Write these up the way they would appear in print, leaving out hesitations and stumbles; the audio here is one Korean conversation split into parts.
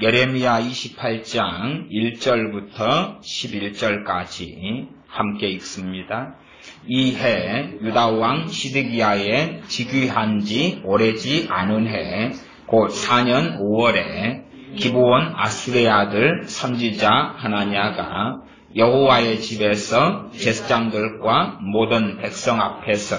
예레미야 28장 1절부터 11절까지 함께 읽습니다. 이 해 유다왕 시드기야의 즉위한 지 오래지 않은 해 곧 4년 5월에 기브온 아수레 아들 선지자 하나냐가 여호와의 집에서 제사장들과 모든 백성 앞에서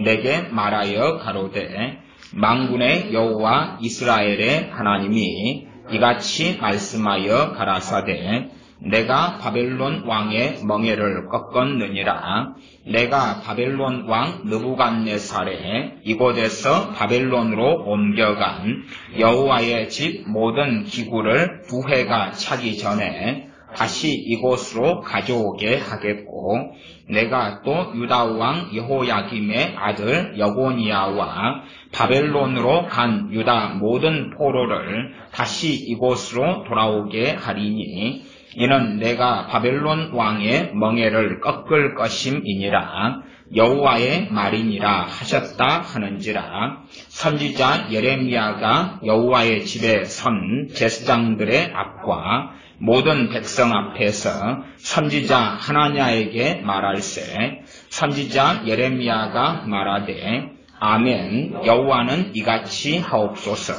내게 말하여 가로되 만군의 여호와 이스라엘의 하나님이 이같이 말씀하여 가라사대 내가 바벨론 왕의 멍에를 꺾었느니라. 내가 바벨론 왕 느부갓네살의 이곳에서 바벨론으로 옮겨간 여호와의 집 모든 기구를 2해가 차기 전에 다시 이곳으로 가져오게 하겠고, 내가 또 유다 왕 여호야김의 아들 여고니야와 바벨론으로 간 유다 모든 포로를 다시 이곳으로 돌아오게 하리니, 이는 내가 바벨론 왕의 멍에를 꺾을 것임이니라. 여호와의 말이니라 하셨다 하는지라. 선지자 예레미야가 여호와의 집에 선 제사장들의 앞과 모든 백성 앞에서 선지자 하나냐에게 말할세, 선지자 예레미야가 말하되 아멘, 여호와는 이같이 하옵소서.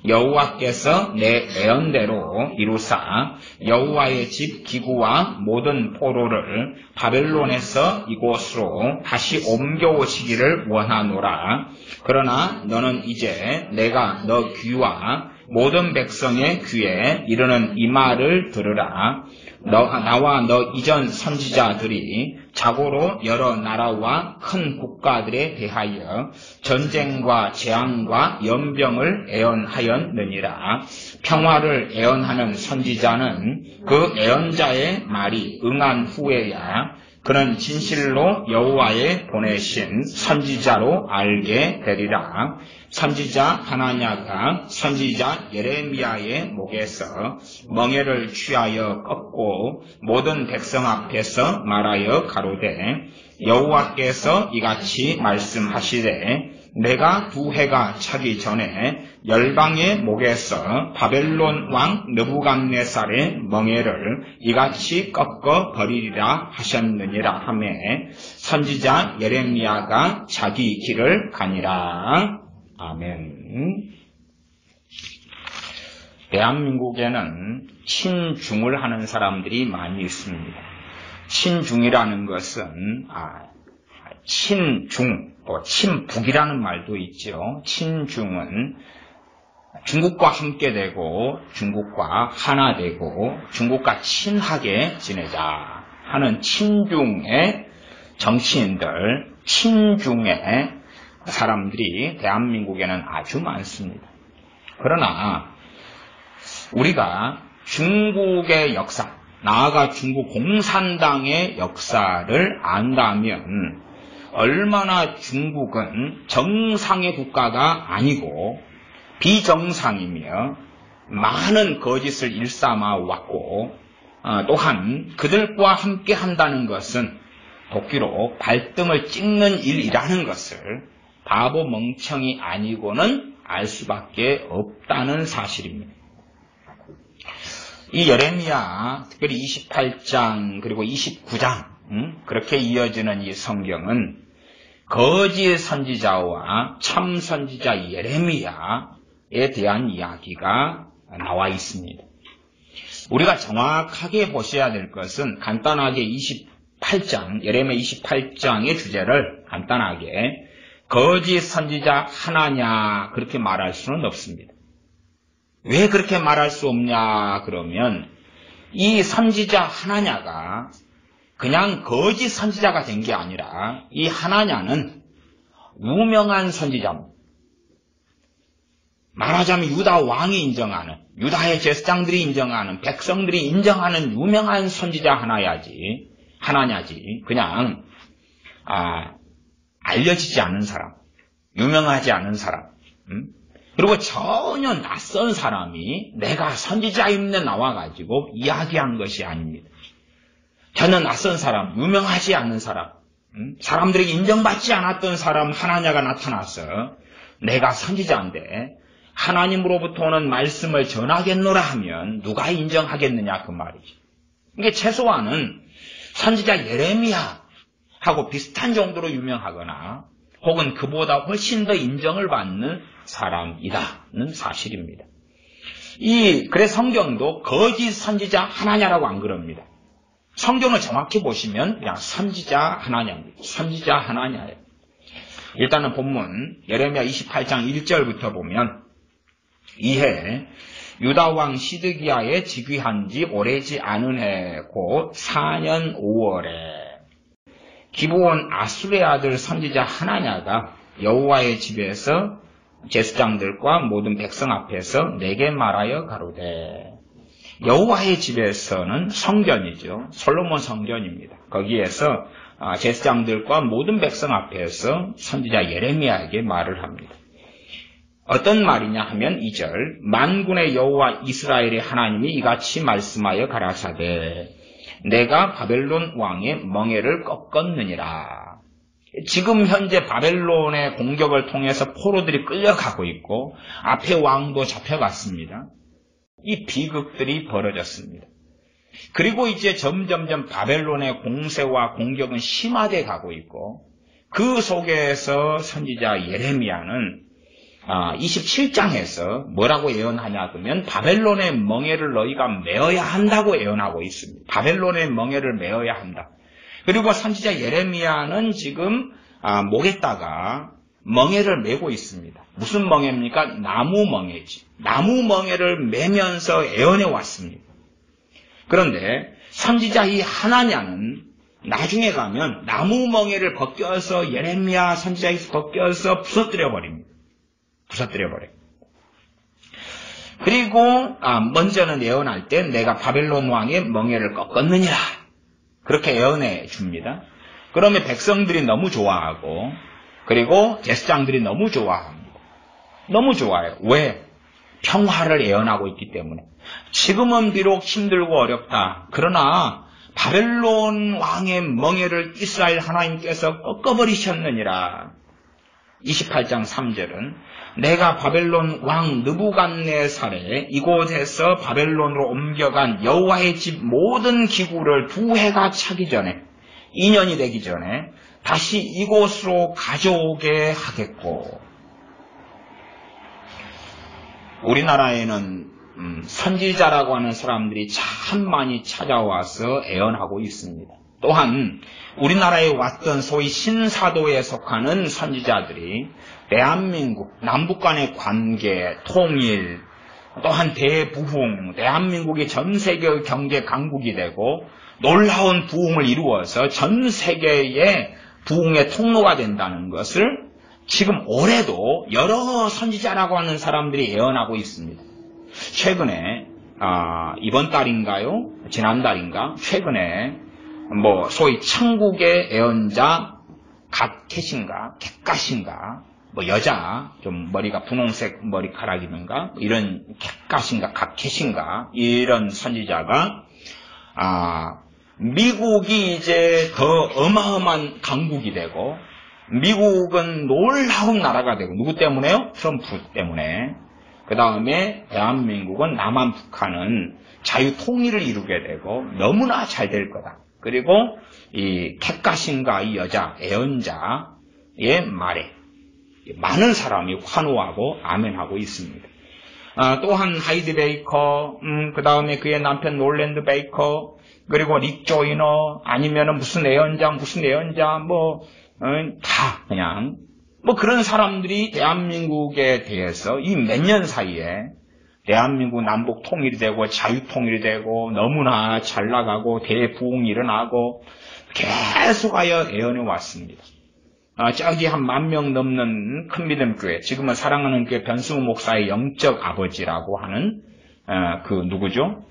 여호와께서 내 예언대로 이루사 여호와의 집 기구와 모든 포로를 바벨론에서 이곳으로 다시 옮겨오시기를 원하노라. 그러나 너는 이제 내가 너 귀와 모든 백성의 귀에 이르는 이 말을 들으라. 나와 너 이전 선지자들이 자고로 여러 나라와 큰 국가들에 대하여 전쟁과 재앙과 연병을 애언하였느니라. 평화를 애언하는 선지자는 그 애언자의 말이 응한 후에야 그는 진실로 여호와의 보내신 선지자로 알게 되리라. 선지자 하나냐가 선지자 예레미야의 목에서 멍에를 취하여 꺾고 모든 백성 앞에서 말하여 가로되 여호와께서 이같이 말씀하시되 내가 2해가 차기 전에 열방의 목에서 바벨론 왕 느부갓네살의 멍에를 이같이 꺾어 버리리라 하셨느니라 하매 선지자 예레미야가 자기 길을 가니라. 아멘. 대한민국에는 친중을 하는 사람들이 많이 있습니다. 친중이라는 것은 친중, 또 친북이라는 말도 있죠. 친중은 중국과 함께 되고 중국과 하나 되고 중국과 친하게 지내자 하는 친중의 정치인들, 친중의 사람들이 대한민국에는 아주 많습니다. 그러나 우리가 중국의 역사, 나아가 중국 공산당의 역사를 안다면 얼마나 중국은 정상의 국가가 아니고 비정상이며 많은 거짓을 일삼아 왔고, 또한 그들과 함께 한다는 것은 도끼로 발등을 찍는 일이라는 것을 바보 멍청이 아니고는 알 수밖에 없다는 사실입니다. 이 예레미야, 특별히 28장 그리고 29장 그렇게 이어지는 이 성경은 거짓 선지자와 참 선지자 예레미야에 대한 이야기가 나와 있습니다. 우리가 정확하게 보셔야 될 것은 간단하게 28장, 예레미야 28장의 주제를 간단하게 거짓 선지자 하나냐 그렇게 말할 수는 없습니다. 왜 그렇게 말할 수 없냐 그러면 이 선지자 하나냐가 그냥 거짓 선지자가 된 게 아니라 이 하나냐는 유명한 선지자입니다. 말하자면 유다 왕이 인정하는, 유다의 제사장들이 인정하는, 백성들이 인정하는 유명한 선지자 하나냐지 그냥 알려지지 않은 사람, 유명하지 않은 사람, 그리고 전혀 낯선 사람이 내가 선지자임에 나와가지고 이야기한 것이 아닙니다. 전혀 낯선 사람, 유명하지 않은 사람, 사람들에게 인정받지 않았던 사람 하나냐가 나타나서 내가 선지자인데 하나님으로부터 오는 말씀을 전하겠노라 하면 누가 인정하겠느냐 그 말이죠. 이게 최소한은 선지자 예레미야하고 비슷한 정도로 유명하거나 혹은 그보다 훨씬 더 인정을 받는 사람이다는 사실입니다. 그래서 성경도 거짓 선지자 하나냐라고 안 그럽니다. 성경을 정확히 보시면 그냥 선지자 하나냐입니다. 선지자 하나냐예요. 일단은 본문 예레미야 28장 1절부터 보면 이해 유다왕 시드기야의 즉위한 지 오래지 않은 해 곧 4년 5월에 기브온 아술의 아들 선지자 하나냐가 여호와의 집에서 제사장들과 모든 백성 앞에서 내게 말하여 가로되 여호와의 집에서는 성전이죠. 솔로몬 성전입니다. 거기에서 제사장들과 모든 백성 앞에서 선지자 예레미야에게 말을 합니다. 어떤 말이냐 하면 2절 만군의 여호와 이스라엘의 하나님이 이같이 말씀하여 가라사대 내가 바벨론 왕의 멍에를 꺾었느니라. 지금 현재 바벨론의 공격을 통해서 포로들이 끌려가고 있고 앞에 왕도 잡혀갔습니다. 이 비극들이 벌어졌습니다. 그리고 이제 점점점 바벨론의 공세와 공격은 심화돼 가고 있고 그 속에서 선지자 예레미야는 27장에서 뭐라고 예언하냐 그러면 바벨론의 멍에를 너희가 메어야 한다고 예언하고 있습니다. 바벨론의 멍에를 메어야 한다. 그리고 선지자 예레미야는 지금 목에다가 멍에를 메고 있습니다. 무슨 멍에입니까? 나무 멍에지. 나무 멍에를 메면서 예언해 왔습니다. 그런데 선지자 이 하나냐는 나중에 가면 나무 멍에를 벗겨서 예레미야 선지자에서 벗겨서 부서뜨려 버립니다. 그리고 먼저는 예언할 때 내가 바벨론 왕의 멍에를 꺾었느니라. 그렇게 예언해 줍니다. 그러면 백성들이 너무 좋아하고 그리고 제사장들이 너무 좋아합니다. 너무 좋아해요. 왜? 평화를 예언하고 있기 때문에. 지금은 비록 힘들고 어렵다. 그러나 바벨론 왕의 멍에를 이스라엘 하나님께서 꺾어버리셨느니라. 28장 3절은 내가 바벨론 왕 느부갓네살에 이곳에서 바벨론으로 옮겨간 여호와의 집 모든 기구를 2해가 차기 전에 2년이 되기 전에 다시 이곳으로 가져오게 하겠고 우리나라에는 선지자라고 하는 사람들이 참 많이 찾아와서 애언하고 있습니다. 또한 우리나라에 왔던 소위 신사도에 속하는 선지자들이 대한민국, 남북 간의 관계, 통일, 또한 대부흥, 대한민국이 전 세계 경제 강국이 되고 놀라운 부흥을 이루어서 전 세계의 부흥의 통로가 된다는 것을 지금 올해도 여러 선지자라고 하는 사람들이 예언하고 있습니다. 최근에 이번 달인가요? 지난달인가? 최근에 소위 천국의 예언자 갓캣인가 여자 좀 머리가 분홍색 머리카락이든가 이런 캣갓인가 갓캣인가 이런 선지자가 미국이 이제 더 어마어마한 강국이 되고 미국은 놀라운 나라가 되고 누구 때문에요? 트럼프 때문에. 그 다음에 대한민국은 남한 북한은 자유 통일을 이루게 되고 너무나 잘 될 거다. 그리고 이 캣갓인가 이 여자 예언자의 말에 많은 사람이 환호하고 아멘하고 있습니다. 또한 하이드 베이커, 그 다음에 그의 남편 롤랜드 베이커, 그리고 릭 조이너, 아니면은 무슨 예언자, 다 그냥, 그런 사람들이 대한민국에 대해서 이 몇 년 사이에 대한민국 남북 통일이 되고 자유 통일이 되고 너무나 잘 나가고 대부흥이 일어나고 계속하여 예언해 왔습니다. 저기 한 10,000명 넘는 큰 믿음 교회, 지금은 사랑하는 교회 변승우 목사의 영적 아버지라고 하는 그 누구죠?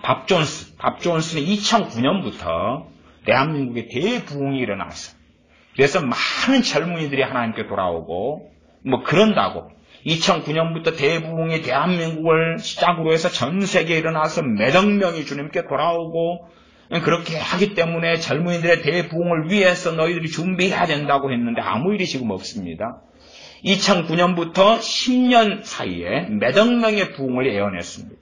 밥 존스는 2009년부터 대한민국에 대부흥이 일어났어. 그래서 많은 젊은이들이 하나님께 돌아오고 그런다고 2009년부터 대부흥이 대한민국을 시작으로 해서 전 세계에 일어나서 몇억 명이 주님께 돌아오고 그렇게 하기 때문에 젊은이들의 대부흥을 위해서 너희들이 준비해야 된다고 했는데 아무 일이 지금 없습니다. 2009년부터 10년 사이에 몇억 명의 부흥을 예언했습니다.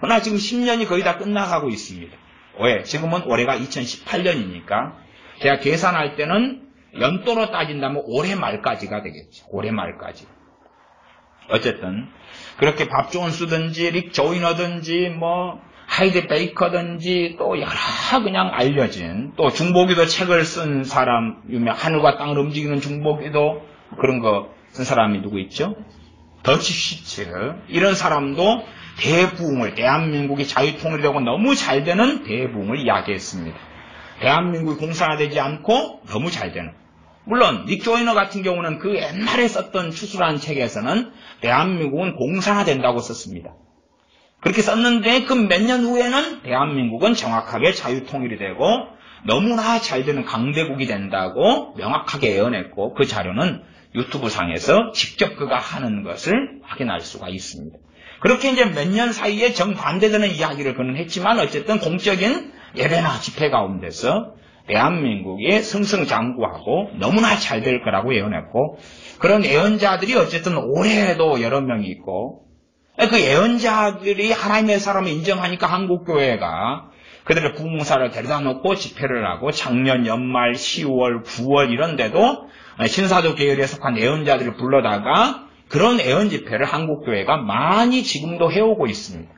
그러나 지금 10년이 거의 다 끝나가고 있습니다. 왜? 지금은 올해가 2018년이니까 제가 계산할 때는 연도로 따진다면 올해 말까지가 되겠죠. 올해 말까지. 어쨌든 그렇게 밥 존스든지 릭 조이너든지 뭐 하이드 베이커든지 또 여러 그냥 알려진 또 중보기도 책을 쓴 사람 유명 하늘과 땅을 움직이는 중보기도 그런 거 쓴 사람이 누구 있죠? 더치 시츠 이런 사람도 대부흥을 대한민국이 자유통일이 되고 너무 잘 되는 대부흥을 이야기했습니다. 대한민국이 공산화되지 않고 너무 잘 되는 물론 닉 조이너 같은 경우는 그 옛날에 썼던 추수라는 책에서는 대한민국은 공산화된다고 썼습니다. 그렇게 썼는데 그 몇 년 후에는 대한민국은 정확하게 자유통일이 되고 너무나 잘 되는 강대국이 된다고 명확하게 예언했고 그 자료는 유튜브 상에서 직접 그가 하는 것을 확인할 수가 있습니다. 그렇게 이제 몇 년 사이에 정반대되는 이야기를 그는 했지만 어쨌든 공적인 예배나 집회 가운데서 대한민국이 승승장구하고 너무나 잘 될 거라고 예언했고 그런 예언자들이 어쨌든 올해에도 여러 명이 있고 그 예언자들이 하나님의 사람을 인정하니까 한국교회가 그들의 부흥사를 데려다 놓고 집회를 하고 작년 연말 10월 9월 이런 데도 신사도 계열에 속한 예언자들을 불러다가 그런 예언 집회를 한국교회가 많이 지금도 해오고 있습니다.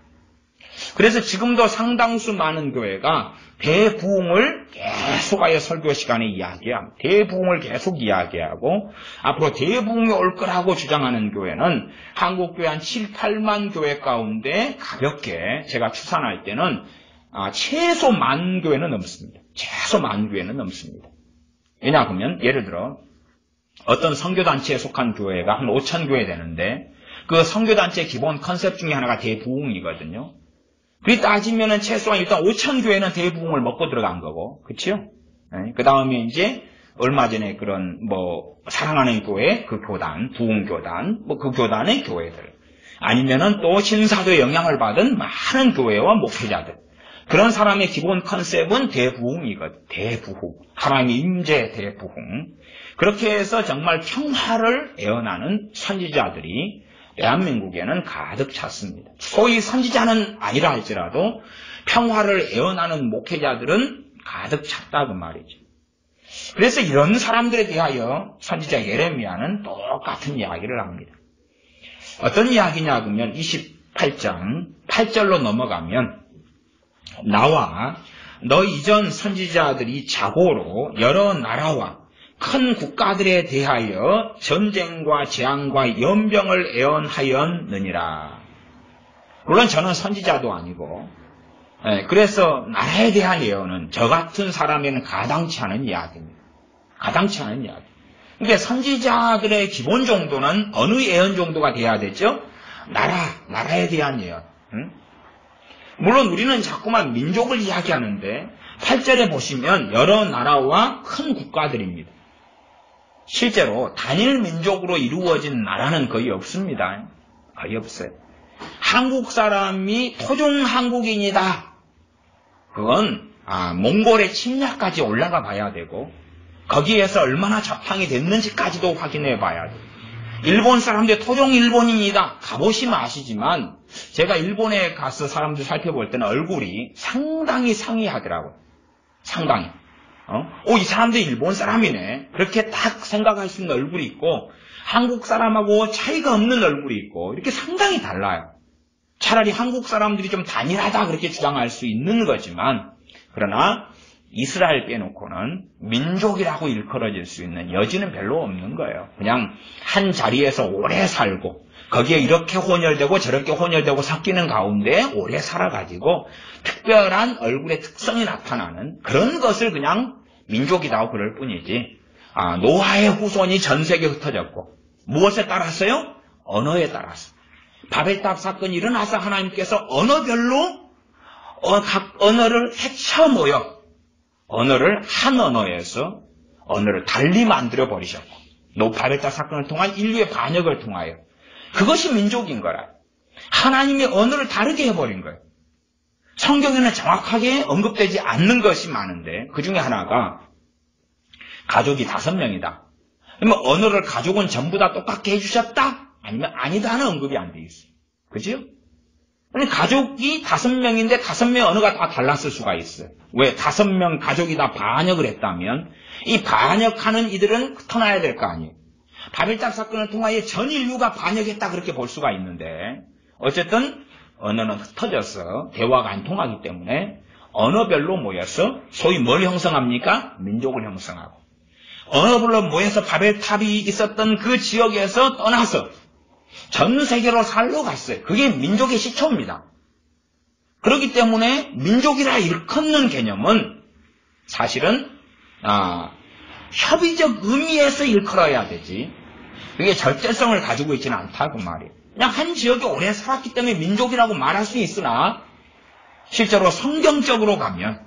그래서 지금도 상당수 많은 교회가 대부흥을 계속하여 설교 시간에 이야기합니다. 대부흥을 계속 이야기하고 앞으로 대부흥이 올 거라고 주장하는 교회는 한국교회 한 7, 8만 교회 가운데 가볍게 제가 추산할 때는 최소 10,000 교회는 넘습니다. 최소 10,000 교회는 넘습니다. 왜냐하면 예를 들어 어떤 선교단체에 속한 교회가 한 5,000 교회 되는데 그 선교단체의 기본 컨셉 중에 하나가 대부흥이거든요. 그리 따지면은 최소한 일단 5,000 교회는 대부흥을 먹고 들어간 거고, 그치요? 네. 그 다음에 이제 얼마 전에 그런 사랑하는 교회 그 교단, 부흥교단, 그 교단의 교회들 아니면은 또 신사도의 영향을 받은 많은 교회와 목회자들 그런 사람의 기본 컨셉은 대부흥이거든. 대부흥. 하나님의 임재 대부흥. 그렇게 해서 정말 평화를 예언하는 선지자들이 대한민국에는 가득 찼습니다. 소위 선지자는 아니라 할지라도 평화를 예언하는 목회자들은 가득 찼다 그 말이죠. 그래서 이런 사람들에 대하여 선지자 예레미야는 똑같은 이야기를 합니다. 어떤 이야기냐 그러면 28장 8절로 넘어가면 나와 너 이전 선지자들이 자고로 여러 나라와 큰 국가들에 대하여 전쟁과 재앙과 연병을 예언하였느니라. 물론 저는 선지자도 아니고 그래서 나라에 대한 예언은 저 같은 사람에는 가당치 않은 이야기입니다. 가당치 않은 이야기. 그러니까 선지자들의 기본 정도는 어느 예언 정도가 돼야 되죠? 나라에 대한 예언. 물론 우리는 자꾸만 민족을 이야기하는데 8절에 보시면 여러 나라와 큰 국가들입니다. 실제로 단일 민족으로 이루어진 나라는 거의 없습니다. 거의 없어요. 한국 사람이 토종 한국인이다. 그건 몽골의 침략까지 올라가 봐야 되고 거기에서 얼마나 접탕이 됐는지까지도 확인해 봐야 돼요. 일본 사람들 토종 일본인이다. 가보시면 아시지만 제가 일본에 가서 사람들 살펴볼 때는 얼굴이 상당히 상이하더라고요. 상당히. 이 사람들 일본 사람이네. 그렇게 딱 생각할 수 있는 얼굴이 있고 한국 사람하고 차이가 없는 얼굴이 있고 이렇게 상당히 달라요. 차라리 한국 사람들이 좀 단일하다 그렇게 주장할 수 있는 거지만 그러나 이스라엘 빼놓고는 민족이라고 일컬어질 수 있는 여지는 별로 없는 거예요. 그냥 한 자리에서 오래 살고 거기에 이렇게 혼혈되고 저렇게 혼혈되고 섞이는 가운데 오래 살아가지고 특별한 얼굴의 특성이 나타나는 그런 것을 그냥 민족이라고 그럴 뿐이지 노아의 후손이 전 세계에 흩어졌고 무엇에 따라서요? 언어에 따라서. 바벨탑 사건이 일어나서 하나님께서 언어별로 각 언어를 헤쳐 모여 언어를 한 언어에서 언어를 달리 만들어 버리셨고 바벨탑 사건을 통한 인류의 반역을 통하여 그것이 민족인 거라. 하나님의 언어를 다르게 해버린 거예요. 성경에는 정확하게 언급되지 않는 것이 많은데 그 중에 하나가 가족이 5명이다. 그러면 언어를 가족은 전부 다 똑같게 해주셨다? 아니면 아니다는 언급이 안 돼 있어요. 그죠? 가족이 5명인데 5명의 언어가 다 달랐을 수가 있어요. 왜? 5명 가족이 다 반역을 했다면 이 반역하는 이들은 터나야 될 거 아니에요. 바벨탑 사건을 통하여 전 인류가 반역했다 그렇게 볼 수가 있는데 어쨌든 언어는 흩어져서 대화가 안 통하기 때문에 언어별로 모여서 소위 뭘 형성합니까? 민족을 형성하고 언어별로 모여서 바벨탑이 있었던 그 지역에서 떠나서 전 세계로 살러 갔어요. 그게 민족의 시초입니다. 그렇기 때문에 민족이라 일컫는 개념은 사실은 협의적 의미에서 일컬어야 되지 그게 절대성을 가지고 있지는 않다 그 말이에요. 그냥 한 지역에 오래 살았기 때문에 민족이라고 말할 수 있으나 실제로 성경적으로 가면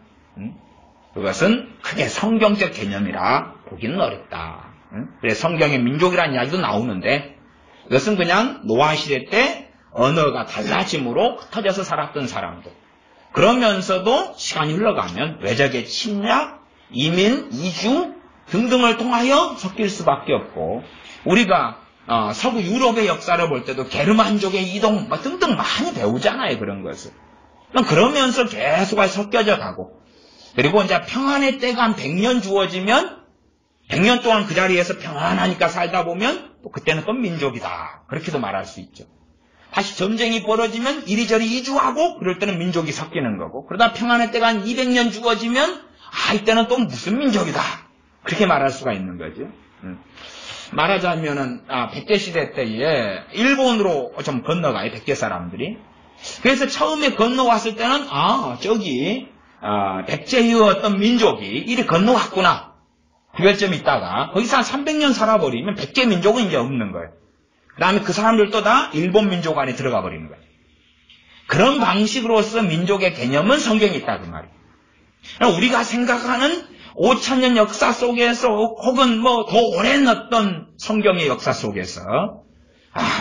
그것은 크게 성경적 개념이라 보기는 어렵다. 그래서 성경에 민족이라는 이야기도 나오는데 그것은 그냥 노아 시대 때 언어가 달라짐으로 흩어져서 살았던 사람들. 그러면서도 시간이 흘러가면 외적의 침략, 이민, 이주 등등을 통하여 섞일 수밖에 없고 우리가 서구 유럽의 역사를 볼 때도 게르만족의 이동 등등 많이 배우잖아요. 그런 것을. 그러면서 계속 섞여져 가고 그리고 이제 평안의 때가 한 100년 주어지면 100년 동안 그 자리에서 평안하니까 살다 보면 또 그때는 또 민족이다. 그렇게도 말할 수 있죠. 다시 전쟁이 벌어지면 이리저리 이주하고 그럴 때는 민족이 섞이는 거고 그러다 평안의 때가 한 200년 주어지면 이때는 또 무슨 민족이다. 그렇게 말할 수가 있는 거죠. 말하자면은 백제 시대 때에 일본으로 좀 건너가요. 백제 사람들이. 그래서 처음에 건너왔을 때는 저기 백제의 어떤 민족이 이리 건너왔구나. 구별점이 있다가 거기서 한 300년 살아버리면 백제 민족은 이제 없는 거예요. 그 다음에 그 사람들도 다 일본 민족 안에 들어가 버리는 거예요. 그런 방식으로서 민족의 개념은 성경에 있다 그 말이에요. 우리가 생각하는 5000년 역사 속에서 혹은 더 오랜 어떤 성경의 역사 속에서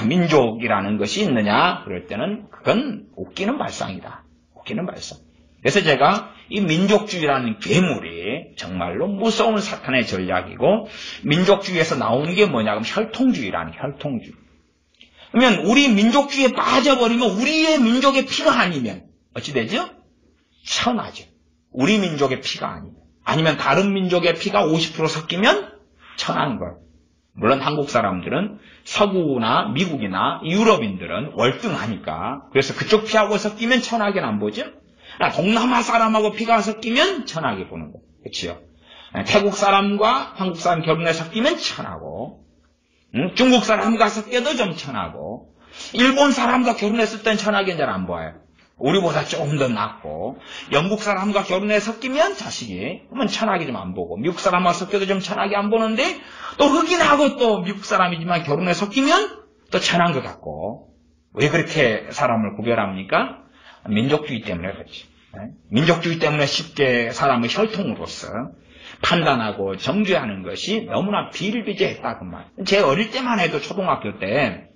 민족이라는 것이 있느냐 그럴 때는 그건 웃기는 발상이다. 웃기는 발상. 그래서 제가 이 민족주의라는 괴물이 정말로 무서운 사탄의 전략이고 민족주의에서 나오는 게 뭐냐 그러면 혈통주의라는 혈통주의. 그러면 우리 민족주의에 빠져버리면 우리의 민족의 피가 아니면 어찌 되죠? 천하죠. 우리 민족의 피가 아니면. 아니면 다른 민족의 피가 50% 섞이면 천한 걸. 물론 한국 사람들은 서구나 미국이나 유럽인들은 월등하니까 그래서 그쪽 피하고 섞이면 천하게는 안 보죠. 동남아 사람하고 피가 섞이면 천하게 보는 거예요. 그렇죠? 태국 사람과 한국 사람 결혼해 섞이면 천하고 중국 사람과 섞여도 좀 천하고 일본 사람과 결혼했을 땐 천하게 잘 안 보여요. 우리보다 조금 더 낫고 영국 사람과 결혼해 섞이면 자식이 그러면 천하게 좀 안 보고 미국 사람과 섞여도 좀 천하게 안 보는데 또 흑인하고 또 미국 사람이지만 결혼해 섞이면 또 천한 것 같고 왜 그렇게 사람을 구별합니까? 민족주의 때문에 그렇지. 민족주의 때문에 쉽게 사람의 혈통으로서 판단하고 정죄하는 것이 너무나 비일비재했다 그 말. 제 어릴 때만 해도 초등학교 때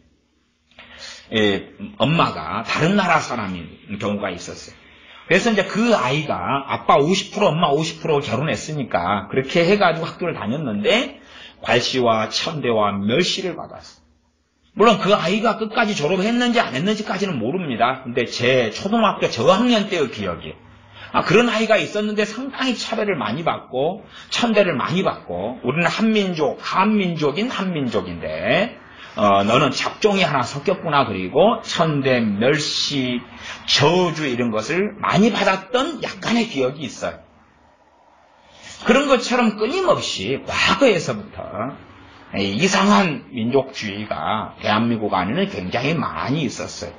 엄마가 다른 나라 사람인 경우가 있었어요. 그래서 이제 그 아이가 아빠 50% 엄마 50% 결혼했으니까 그렇게 해가지고 학교를 다녔는데 괄시와 천대와 멸시를 받았어요. 물론 그 아이가 끝까지 졸업했는지 안 했는지까지는 모릅니다. 근데 제 초등학교 저학년 때의 기억이 그런 아이가 있었는데 상당히 차별을 많이 받고 천대를 많이 받고 우리는 한민족, 한민족인 한민족인데 너는 잡종이 하나 섞였구나 그리고 천대, 멸시, 저주 이런 것을 많이 받았던 약간의 기억이 있어요. 그런 것처럼 끊임없이 과거에서부터 이상한 민족주의가 대한민국 안에는 굉장히 많이 있었어요.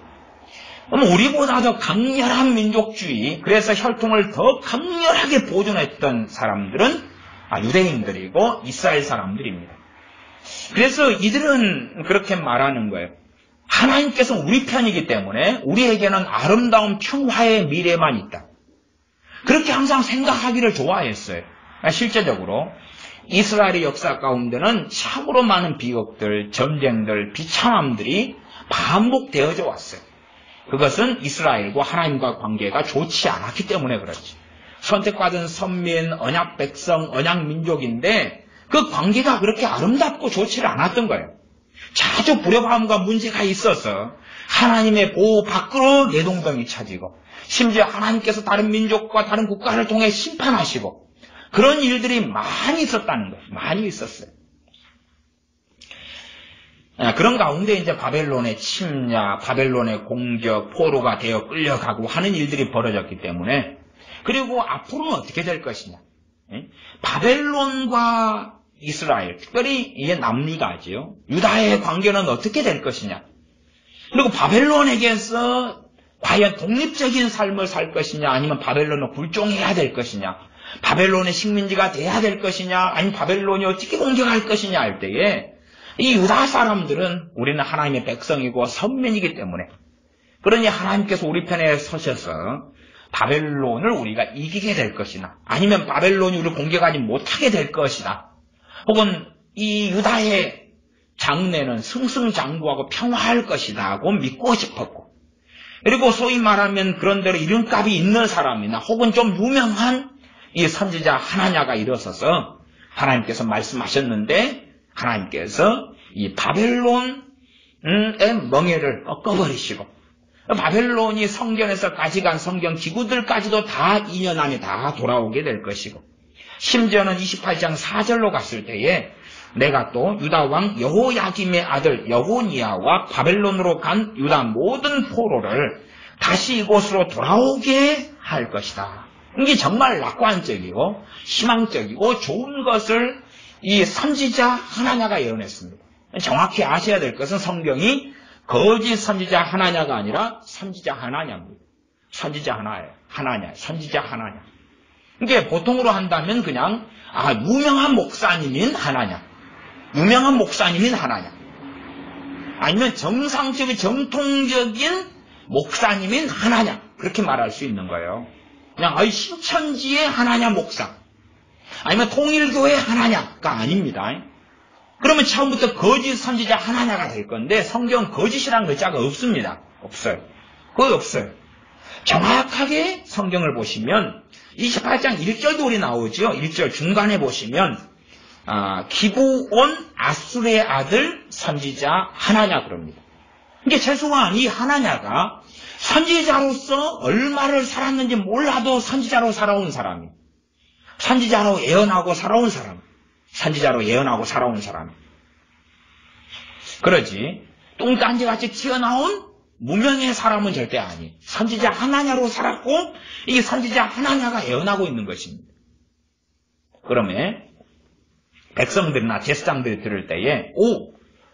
그럼 우리보다 더 강렬한 민족주의, 그래서 혈통을 더 강렬하게 보존했던 사람들은 유대인들이고 이스라엘 사람들입니다. 그래서 이들은 그렇게 말하는 거예요. 하나님께서 우리 편이기 때문에 우리에게는 아름다운 평화의 미래만 있다. 그렇게 항상 생각하기를 좋아했어요. 실제적으로 이스라엘의 역사 가운데는 참으로 많은 비극들, 전쟁들, 비참함들이 반복되어져 왔어요. 그것은 이스라엘과 하나님과 관계가 좋지 않았기 때문에 그렇지. 선택받은 선민, 언약 백성, 언약 민족인데 그 관계가 그렇게 아름답고 좋지를 않았던 거예요. 자주 불협화음과 문제가 있어서 하나님의 보호 밖으로 내동병이 쳐지고 심지어 하나님께서 다른 민족과 다른 국가를 통해 심판하시고 그런 일들이 많이 있었다는 거예요. 많이 있었어요. 그런 가운데 이제 바벨론의 침략, 바벨론의 공격, 포로가 되어 끌려가고 하는 일들이 벌어졌기 때문에 그리고 앞으로는 어떻게 될 것이냐. 바벨론과 이스라엘, 특별히 이게 남유다지요. 유다의 관계는 어떻게 될 것이냐. 그리고 바벨론에게서 과연 독립적인 삶을 살 것이냐 아니면 바벨론을 굴종해야 될 것이냐. 바벨론의 식민지가 돼야 될 것이냐 아니면 바벨론이 어떻게 공격할 것이냐 할 때에 이 유다 사람들은 우리는 하나님의 백성이고 선민이기 때문에 그러니 하나님께서 우리 편에 서셔서 바벨론을 우리가 이기게 될 것이나 아니면 바벨론이 우리를 공격하지 못하게 될 것이다. 혹은 이 유다의 장래는 승승장구하고 평화할 것이다 하고 믿고 싶었고 그리고 소위 말하면 그런대로 이름값이 있는 사람이나 혹은 좀 유명한 이 선지자 하나냐가 일어서서 하나님께서 말씀하셨는데 하나님께서 이 바벨론의 멍에를 꺾어버리시고 바벨론이 성전에서 가져간 성경 기구들까지도 다 2년 안에 다 돌아오게 될 것이고 심지어는 28장 4절로 갔을 때에 내가 또 유다 왕 여호야김의 아들 여호니아와 바벨론으로 간 유다 모든 포로를 다시 이곳으로 돌아오게 할 것이다. 이게 정말 낙관적이고 희망적이고 좋은 것을 이 선지자 하나냐가 예언했습니다. 정확히 아셔야 될 것은 성경이 거짓 선지자 하나냐가 아니라 선지자 하나냐입니다. 선지자 하나냐, 선지자 하나냐. 이게 보통으로 한다면 그냥 유명한 목사님인 하나냐, 유명한 목사님인 하나냐, 아니면 정상적인 정통적인 목사님인 하나냐 그렇게 말할 수 있는 거예요. 그냥 신천지의 하나냐 목사, 아니면 통일교회 하나냐가 아닙니다. 그러면 처음부터 거짓 선지자 하나냐가 될 건데 성경 거짓이라는 글자가 없습니다. 없어요. 거의 없어요. 정확하게 성경을 보시면 28장 1절도 우리 나오죠. 1절 중간에 보시면 기브온 아술의 아들 선지자 하나냐 그럽니다. 이게 최소한 이 하나냐가 선지자로서 얼마를 살았는지 몰라도 선지자로 살아온 사람이, 선지자로 예언하고 살아온 사람, 선지자로 예언하고 살아온 사람. 그러지 똥단지같이 튀어나온 무명의 사람은 절대 아니. 선지자 하나냐로 살았고 이 선지자 하나냐가 예언하고 있는 것입니다. 그러면 백성들이나 제사장들이 들을 때에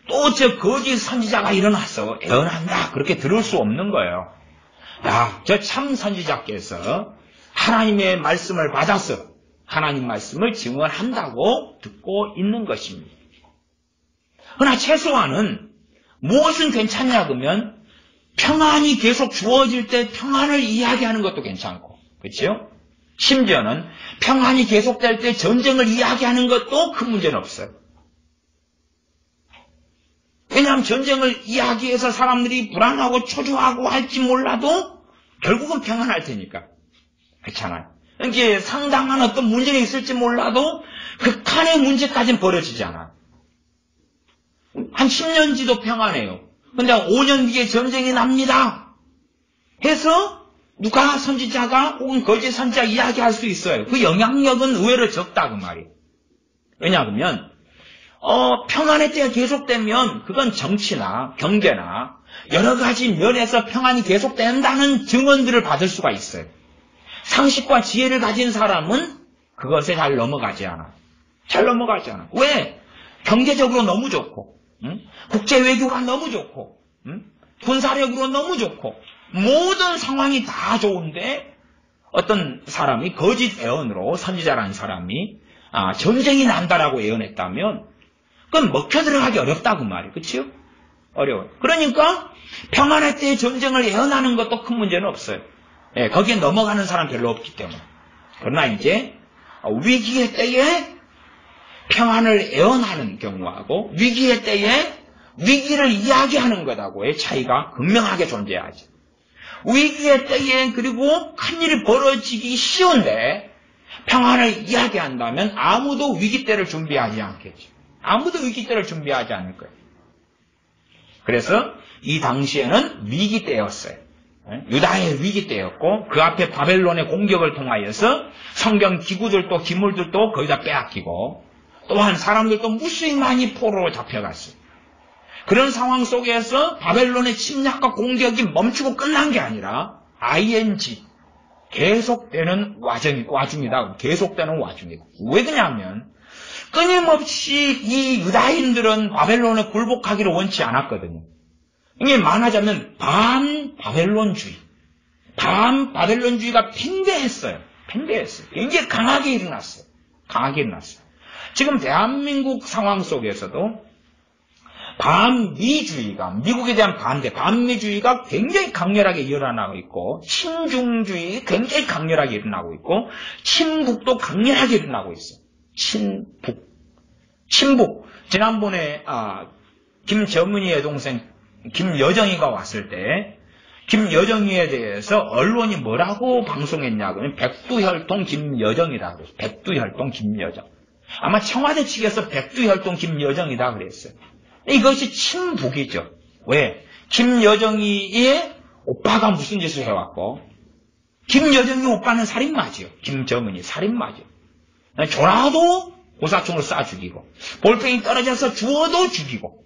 또 저 거짓 선지자가 일어나서 예언한다 그렇게 들을 수 없는 거예요. 저 참 선지자께서 하나님의 말씀을 받아서 하나님 말씀을 증언한다고 듣고 있는 것입니다. 그러나 최소한은 무엇은 괜찮냐 그러면 평안이 계속 주어질 때 평안을 이야기하는 것도 괜찮고, 그렇죠? 심지어는 평안이 계속될 때 전쟁을 이야기하는 것도 큰 문제는 없어요. 왜냐하면 전쟁을 이야기해서 사람들이 불안하고 초조하고 할지 몰라도 결국은 평안할 테니까. 그렇잖아요. 이게 상당한 어떤 문제가 있을지 몰라도 극한의 문제까지는 벌어지지 않아요. 한 10년 지도 평안해요. 근데 5년 뒤에 전쟁이 납니다. 해서 누가 선지자가 혹은 거짓 선지자 이야기할 수 있어요. 그 영향력은 의외로 적다 그 말이에요. 왜냐하면 평안의 때가 계속되면 그건 정치나 경제나 여러 가지 면에서 평안이 계속된다는 증언들을 받을 수가 있어요. 상식과 지혜를 가진 사람은 그것에 잘 넘어가지 않아. 잘 넘어가지 않아. 왜? 경제적으로 너무 좋고, 국제 외교가 너무 좋고, 군사력으로 너무 좋고, 모든 상황이 다 좋은데 어떤 사람이 거짓 예언으로 선지자라는 사람이 전쟁이 난다라고 예언했다면 그건 먹혀 들어가기 어렵다 그 말이에요. 그치요? 어려워요. 그러니까 평안의 때에 전쟁을 예언하는 것도 큰 문제는 없어요. 예, 거기에 넘어가는 사람 별로 없기 때문에. 그러나 이제 위기의 때에 평안을 예언하는 경우하고 위기의 때에 위기를 이야기하는 것하고의 차이가 극명하게 존재하죠. 위기의 때에 그리고 큰일이 벌어지기 쉬운데 평화를 이야기한다면 아무도 위기 때를 준비하지 않겠죠. 아무도 위기 때를 준비하지 않을 거예요. 그래서 이 당시에는 위기 때였어요. 유다의 위기 때였고 그 앞에 바벨론의 공격을 통하여서 성경 기구들도 기물들도 거의 다 빼앗기고 또한 사람들도 무수히 많이 포로로 잡혀갔어요. 그런 상황 속에서 바벨론의 침략과 공격이 멈추고 끝난 게 아니라 ING 계속되는 와중이다. 계속되는 와중이다. 왜 그러냐면 끊임없이 이 유다인들은 바벨론에 굴복하기를 원치 않았거든요. 이게 말하자면 반바벨론주의가 팽배했어요. 굉장히 강하게 일어났어요. 지금 대한민국 상황 속에서도 반미주의가, 미국에 대한 반미주의가 굉장히 강렬하게 일어나고 있고, 친중주의 굉장히 강렬하게 일어나고 있고, 친북도 강렬하게 일어나고 있어요. 친북. 지난번에, 김정은이의 동생, 김여정이가 왔을 때, 김여정이에 대해서 언론이 뭐라고 방송했냐고는 백두혈통 김여정이라고 그랬어요. 백두혈통 김여정. 아마 청와대 측에서 백두혈통 김여정이다 그랬어요. 이것이 친북이죠. 왜? 김여정이의 오빠가 무슨 짓을 해왔고, 김여정이 오빠는 살인마지요. 김정은이 살인마죠. 졸아도 고사총을 쏴 죽이고, 볼펜이 떨어져서 주워도 죽이고,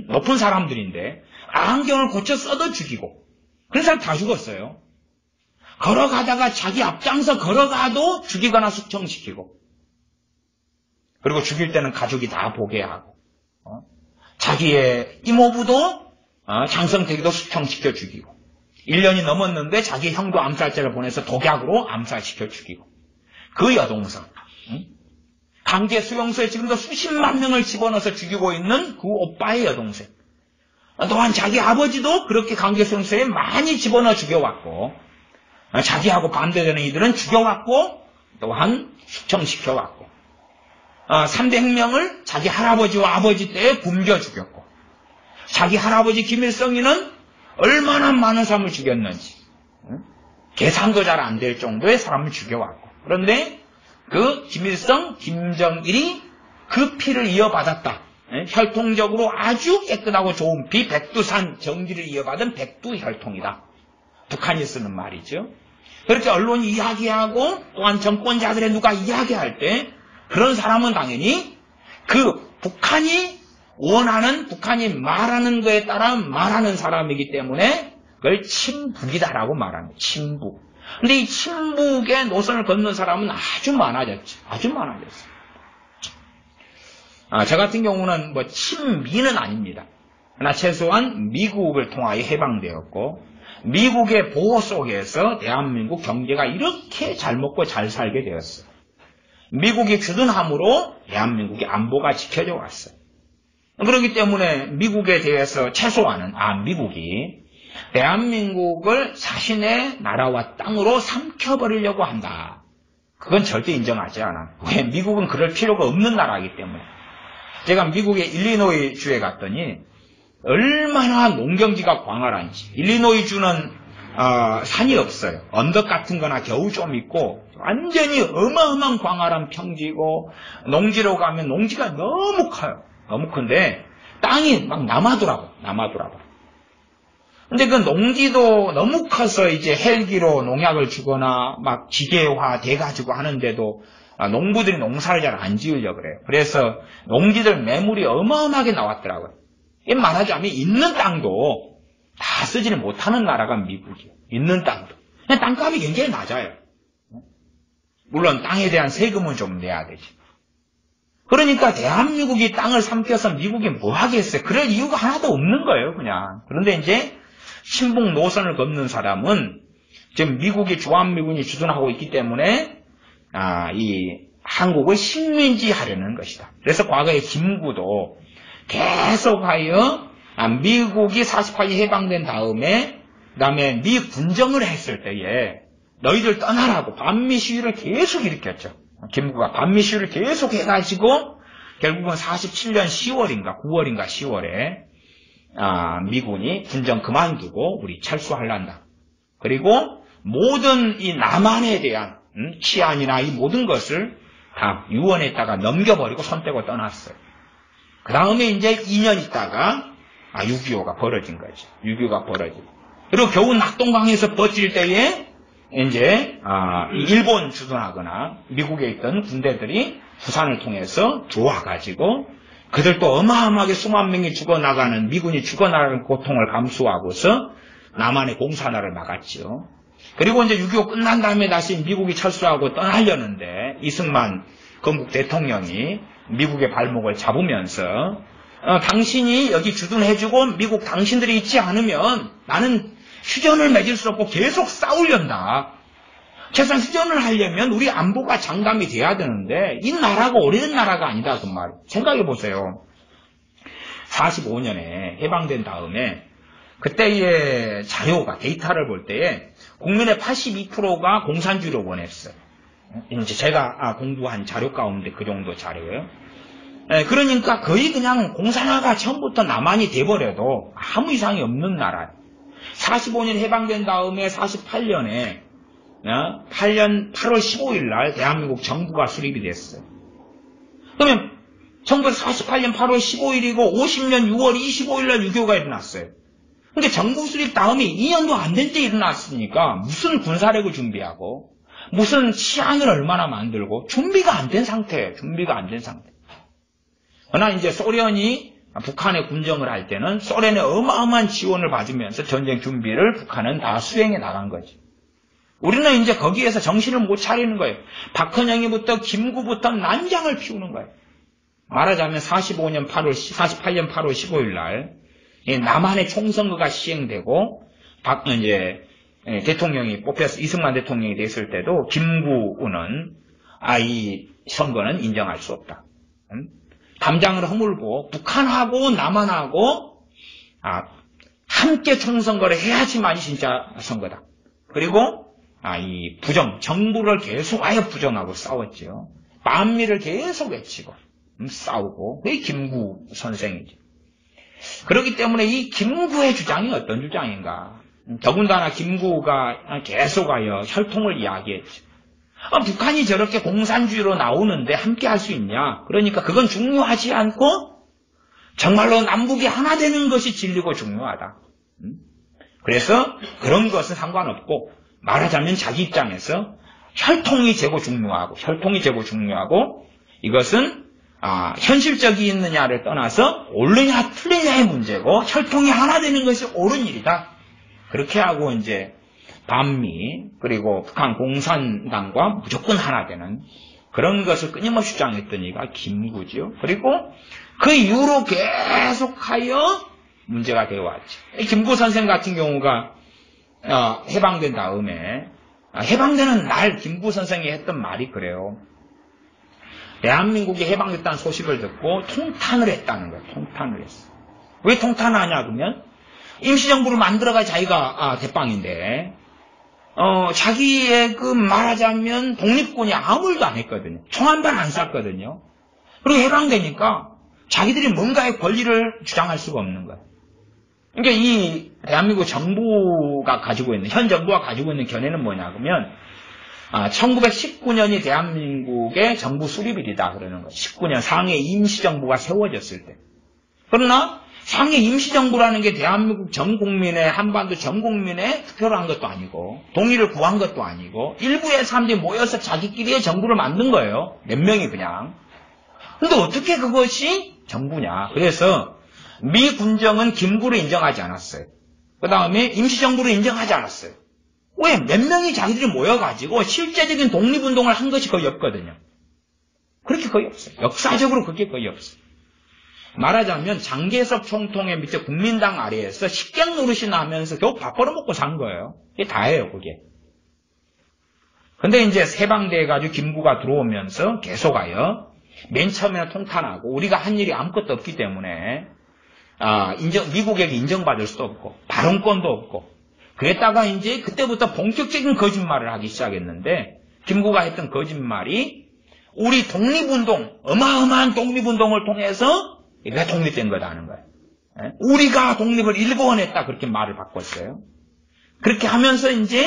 높은 사람들인데, 안경을 고쳐 써도 죽이고, 그런 사람 다 죽었어요. 걸어가다가 자기 앞장서 걸어가도 죽이거나 숙청시키고, 그리고 죽일 때는 가족이 다 보게 하고, 자기의 이모부도 장성택이도 숙청시켜 죽이고 1년이 넘었는데 자기 형도 암살자를 보내서 독약으로 암살시켜 죽이고 그 여동생 강제 수용소에 지금도 수십만 명을 집어넣어서 죽이고 있는 그 오빠의 여동생 또한 자기 아버지도 그렇게 강제 수용소에 많이 집어넣어 죽여왔고 자기하고 반대되는 이들은 죽여왔고 또한 숙청시켜왔고 3대 혁명을 자기 할아버지와 아버지 때에 굶겨 죽였고 자기 할아버지 김일성이는 얼마나 많은 사람을 죽였는지 계산도 잘 안 될 정도의 사람을 죽여왔고 그런데 그 김일성, 김정일이 그 피를 이어받았다. 혈통적으로 아주 깨끗하고 좋은 피 백두산 정지를 이어받은 백두혈통이다. 북한이 쓰는 말이죠. 그렇게 언론이 이야기하고 또한 정권자들의 누가 이야기할 때 그런 사람은 당연히 그 북한이 원하는, 북한이 말하는 거에 따라 말하는 사람이기 때문에 그걸 친북이다라고 말합니다. 친북. 근데 이 친북의 노선을 걷는 사람은 아주 많아졌죠. 아주 많아졌어요. 저 같은 경우는 뭐 친미는 아닙니다. 그러나 최소한 미국을 통하여 해방되었고 미국의 보호 속에서 대한민국 경제가 이렇게 잘 먹고 잘 살게 되었어요. 미국이 주둔함으로 대한민국의 안보가 지켜져 왔어요. 그렇기 때문에 미국에 대해서 최소한은 미국이 대한민국을 자신의 나라와 땅으로 삼켜버리려고 한다. 그건 절대 인정하지 않아. 왜? 미국은 그럴 필요가 없는 나라이기 때문에. 제가 미국의 일리노이 주에 갔더니 얼마나 농경지가 광활한지. 일리노이 주는 산이 없어요. 언덕 같은 거나 겨우 좀 있고 완전히 어마어마한 광활한 평지고 농지로 가면 농지가 너무 커요. 너무 큰데 땅이 막 남하더라고. 근데 그 농지도 너무 커서 이제 헬기로 농약을 주거나 막 기계화 돼가지고 하는데도 농부들이 농사를 잘 안 지으려고 그래요. 그래서 농지들 매물이 어마어마하게 나왔더라고요. 이 말하자면 있는 땅도 다 쓰지를 못하는 나라가 미국이에요. 있는 땅도. 그냥 땅값이 굉장히 낮아요. 물론 땅에 대한 세금은 좀 내야 되지. 그러니까 대한민국이 땅을 삼켜서 미국이 뭐 하겠어요? 그럴 이유가 하나도 없는 거예요, 그냥. 그런데 이제 친북 노선을 걷는 사람은 지금 미국이 주한미군이 주둔하고 있기 때문에 이 한국을 식민지 하려는 것이다. 그래서 과거에 김구도 계속하여 미국이 48년 해방된 다음에 그다음에 미 군정을 했을 때에 너희들 떠나라고 반미 시위를 계속 일으켰죠. 김구가 반미 시위를 계속 해가지고 결국은 47년 10월인가 9월인가 10월에 미군이 군정 그만두고 우리 철수하란다. 그리고 모든 이 남한에 대한 치안이나 이 모든 것을 다 유언에다가 넘겨버리고 손 떼고 떠났어요. 그 다음에 이제 2년 있다가 6.25가 벌어진 거죠. 6.25가 벌어지고. 그리고 겨우 낙동강에서 버틸 때에 이제 일본 주둔하거나 미국에 있던 군대들이 부산을 통해서 들어와가지고 그들도 어마어마하게 수만 명이 죽어나가는, 미군이 죽어나가는 고통을 감수하고서 남한의 공산화를 막았죠. 그리고 이제 6.25 끝난 다음에 다시 미국이 철수하고 떠나려는데 이승만 건국 대통령이 미국의 발목을 잡으면서 당신이 여기 주둔해주고 미국 당신들이 있지 않으면 나는 휴전을 맺을 수 없고 계속 싸우련다. 최소한 휴전을 하려면 우리 안보가 장담이 돼야 되는데 이 나라가 오래된 나라가 아니다. 그 말 생각해 보세요. 45년에 해방된 다음에 그때의 자료가 데이터를 볼 때에 국민의 82%가 공산주의를 원했어요. 이제 제가 공부한 자료 가운데 그 정도 자료예요. 그러니까 거의 그냥 공산화가 처음부터 남한이 돼버려도 아무 이상이 없는 나라예요. 45년 해방된 다음에 48년에 8년 8월 15일 날 대한민국 정부가 수립이 됐어요. 그러면 1948년 8월 15일이고 50년 6월 25일 날 6.25가 일어났어요. 근데 정부 수립 다음에 2년도 안 된 때 일어났으니까 무슨 군사력을 준비하고 무슨 치안을 얼마나 만들고 준비가 안 된 상태예요. 준비가 안 된 상태. 그러나 이제 소련이 북한에 군정을 할 때는 소련의 어마어마한 지원을 받으면서 전쟁 준비를 북한은 다 수행해 나간 거지. 우리는 이제 거기에서 정신을 못 차리는 거예요. 박헌영이부터 김구부터 난장을 피우는 거예요. 말하자면 48년 8월 15일 날 남한의 총선거가 시행되고 이제 대통령이 뽑혀서 이승만 대통령이 됐을 때도 김구는 이 선거는 인정할 수 없다. 담장을 허물고 북한하고 남한하고 함께 총선거를 해야지만이 진짜 선거다. 그리고 이 정부를 계속하여 부정하고 싸웠죠. 반미를 계속 외치고 싸우고 그게 김구 선생이죠. 그렇기 때문에 이 김구의 주장이 어떤 주장인가? 더군다나 김구가 계속하여 혈통을 이야기했죠. 북한이 저렇게 공산주의로 나오는데 함께 할 수 있냐? 그러니까 그건 중요하지 않고 정말로 남북이 하나 되는 것이 진리고 중요하다. 그래서 그런 것은 상관없고 말하자면 자기 입장에서 혈통이 제고 중요하고 이것은 현실적이 있느냐를 떠나서 옳느냐 틀리냐의 문제고 혈통이 하나 되는 것이 옳은 일이다. 그렇게 하고 이제 반미 그리고 북한 공산당과 무조건 하나 되는 그런 것을 끊임없이 주장했던 이가 김구죠. 그리고 그 이후로 계속하여 문제가 되어왔죠. 김구 선생 같은 경우가 해방된 다음에 해방되는 날 김구 선생이 했던 말이 그래요. 대한민국이 해방됐다는 소식을 듣고 통탄을 했다는 거예요. 통탄을 했어. 왜 통탄하냐 그러면 임시정부를 만들어가 자기가 대빵인데 자기의 그 말하자면 독립군이 아무 일도 안 했거든요. 총 한 발 안 쐈거든요. 그리고 해방되니까 자기들이 뭔가의 권리를 주장할 수가 없는 거예요. 그러니까 이 대한민국 정부가 가지고 있는 현 정부가 가지고 있는 견해는 뭐냐 그러면 1919년이 대한민국의 정부 수립일이다 그러는 거예요. 19년 상해 임시정부가 세워졌을 때. 그러나 상해 임시정부라는 게 대한민국 전 국민의 한반도 전 국민의 투표를 한 것도 아니고 동의를 구한 것도 아니고 일부의 사람들이 모여서 자기끼리의 정부를 만든 거예요. 몇 명이 그냥. 근데 어떻게 그것이 정부냐. 그래서 미 군정은 김구를 인정하지 않았어요. 그 다음에 임시정부를 인정하지 않았어요. 왜? 몇 명이 자기들이 모여가지고 실제적인 독립운동을 한 것이 거의 없거든요. 그렇게 거의 없어요. 역사적으로 그게 거의 없어요. 말하자면 장개석 총통의 밑에 국민당 아래에서 식객 노릇이 나면서 겨우 밥 벌어먹고 산 거예요. 그게 다예요, 그게. 근데 이제 해방돼가지고 김구가 들어오면서 계속하여 맨 처음에는 통탄하고 우리가 한 일이 아무것도 없기 때문에 미국에게 인정받을 수도 없고 발언권도 없고 그랬다가 이제 그때부터 본격적인 거짓말을 하기 시작했는데 김구가 했던 거짓말이 우리 독립운동, 어마어마한 독립운동을 통해서 우리가 독립된 거다 하는 거예요. 우리가 독립을 일궈냈다 그렇게 말을 바꿨어요. 그렇게 하면서 이제